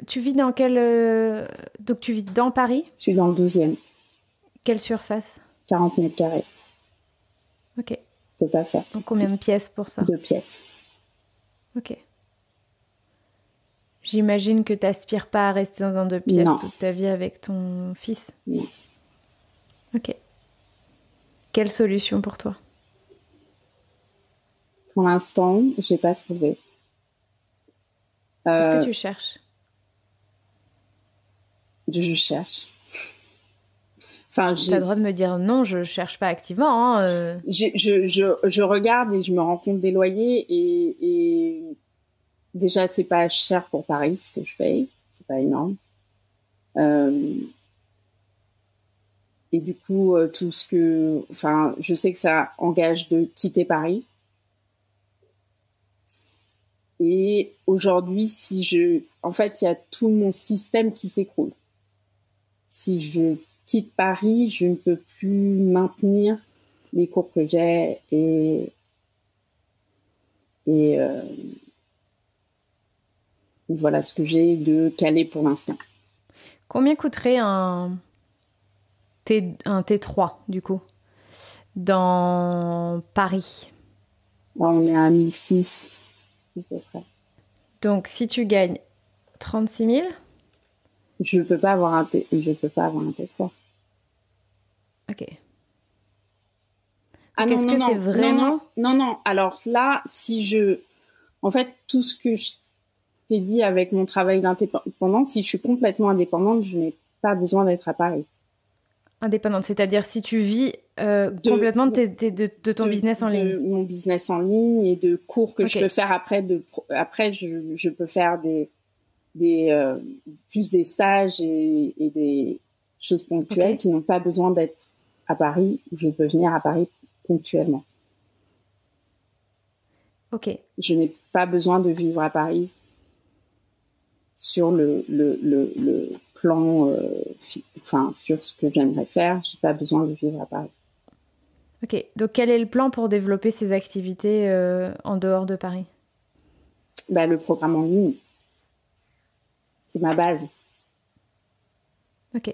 Tu vis dans quel... Donc tu vis dans Paris? Je suis dans le 12e. Quelle surface? 40 mètres carrés. Ok. Je peux pas faire. Donc combien de pièces pour ça? 2 pièces. Ok. J'imagine que tu n'aspires pas à rester dans un 2 pièces toute ta vie avec ton fils. Non. Ok. Quelle solution pour toi? Pour l'instant, j'ai pas trouvé. Qu'est-ce que tu cherches? Je cherche. Enfin, tu as le droit de me dire non, je cherche pas activement. Hein, je regarde et je me rends compte des loyers et déjà c'est pas cher pour Paris ce que je paye, c'est pas énorme. Et du coup tout ce que, enfin, je sais que ça engage de quitter Paris. Et aujourd'hui, en fait, il y a tout mon système qui s'écroule. Si je quitte Paris, je ne peux plus maintenir les cours que j'ai et voilà ce que j'ai de calé pour l'instant. Combien coûterait un T3 du coup dans Paris? On est à 1006 à peu près. Donc si tu gagnes 36 000, je peux pas avoir un T3. ok. Ah donc, non, c'est vraiment... Non. Alors là, en fait, tout ce que je t'ai dit avec mon travail d'indépendante, si je suis complètement indépendante, je n'ai pas besoin d'être à Paris. Indépendante, c'est-à-dire si tu vis complètement de ton business en ligne. De mon business en ligne et de cours que je peux faire après. Après, je peux faire plus des stages et des choses ponctuelles qui n'ont pas besoin d'être à Paris, où je peux venir à Paris ponctuellement. Ok. Je n'ai pas besoin de vivre à Paris sur le plan, sur ce que j'aimerais faire. J'ai pas besoin de vivre à Paris. Ok. Donc, quel est le plan pour développer ces activités en dehors de Paris? Le programme en ligne. C'est ma base. Ok.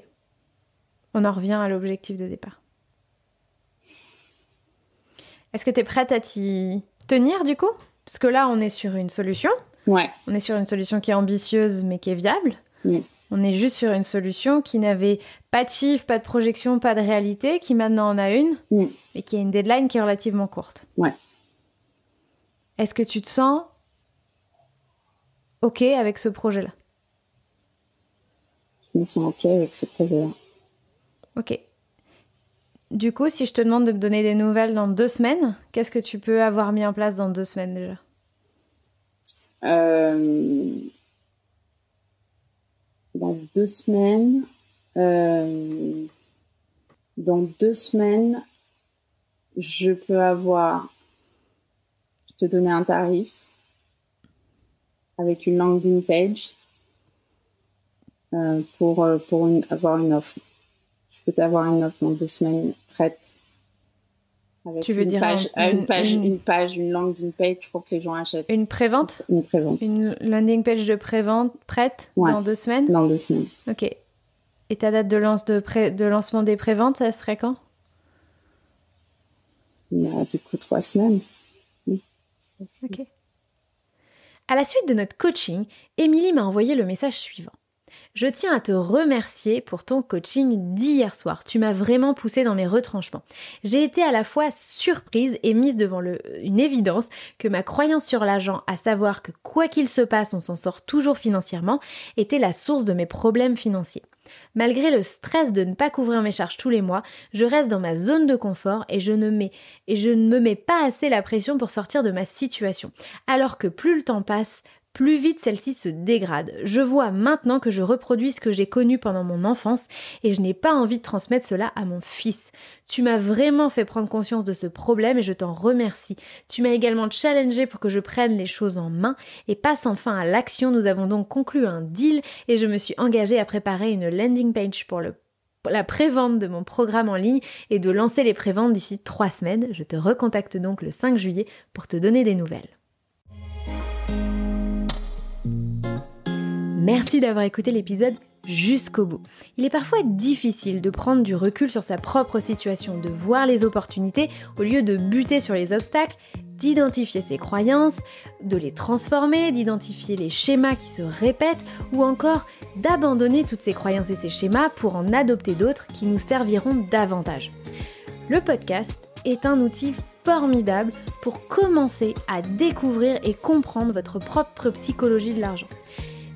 On en revient à l'objectif de départ. Est-ce que tu es prête à t'y tenir du coup? Parce que là, on est sur une solution. Ouais. On est sur une solution qui est ambitieuse mais qui est viable. Mm. On est juste sur une solution qui n'avait pas de chiffres, pas de projection, pas de réalité, qui maintenant en a une, mais qui a une deadline qui est relativement courte. Ouais. Est-ce que tu te sens OK avec ce projet-là? Je me sens OK avec ce projet-là. OK. Du coup, si je te demande de me donner des nouvelles dans 2 semaines, qu'est-ce que tu peux avoir mis en place dans 2 semaines déjà? Dans 2 semaines, je peux te donner un tarif avec une landing page pour avoir une offre. Je peux t'avoir une offre dans 2 semaines prête. Avec tu veux une dire une landing page pour que les gens achètent. Une prévente? Une prévente. Une landing page de prévente prête dans 2 semaines? Dans 2 semaines. Ok. Et ta date de lancement des préventes, ça serait quand? Du coup, 3 semaines. Oui. Ok. À la suite de notre coaching, Émilie m'a envoyé le message suivant. Je tiens à te remercier pour ton coaching d'hier soir. Tu m'as vraiment poussée dans mes retranchements. J'ai été à la fois surprise et mise devant une évidence que ma croyance sur l'argent, à savoir que quoi qu'il se passe, on s'en sort toujours financièrement, était la source de mes problèmes financiers. Malgré le stress de ne pas couvrir mes charges tous les mois, je reste dans ma zone de confort et je ne me mets pas assez la pression pour sortir de ma situation. Alors que plus le temps passe, plus vite celle-ci se dégrade. Je vois maintenant que je reproduis ce que j'ai connu pendant mon enfance et je n'ai pas envie de transmettre cela à mon fils. Tu m'as vraiment fait prendre conscience de ce problème et je t'en remercie. Tu m'as également challengé pour que je prenne les choses en main et passe enfin à l'action. Nous avons donc conclu un deal et je me suis engagée à préparer une landing page pour la prévente de mon programme en ligne et de lancer les préventes d'ici 3 semaines. Je te recontacte donc le 5 juillet pour te donner des nouvelles. Merci d'avoir écouté l'épisode jusqu'au bout. Il est parfois difficile de prendre du recul sur sa propre situation, de voir les opportunités au lieu de buter sur les obstacles, d'identifier ses croyances, de les transformer, d'identifier les schémas qui se répètent ou encore d'abandonner toutes ces croyances et ces schémas pour en adopter d'autres qui nous serviront davantage. Le podcast est un outil formidable pour commencer à découvrir et comprendre votre propre psychologie de l'argent.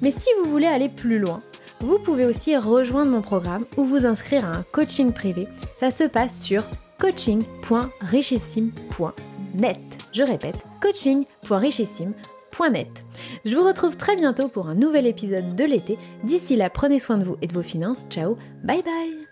Mais si vous voulez aller plus loin, vous pouvez aussi rejoindre mon programme ou vous inscrire à un coaching privé. Ça se passe sur coaching.richissime.net. Je répète, coaching.richissime.net. Je vous retrouve très bientôt pour un nouvel épisode de l'été. D'ici là, prenez soin de vous et de vos finances. Ciao, bye bye.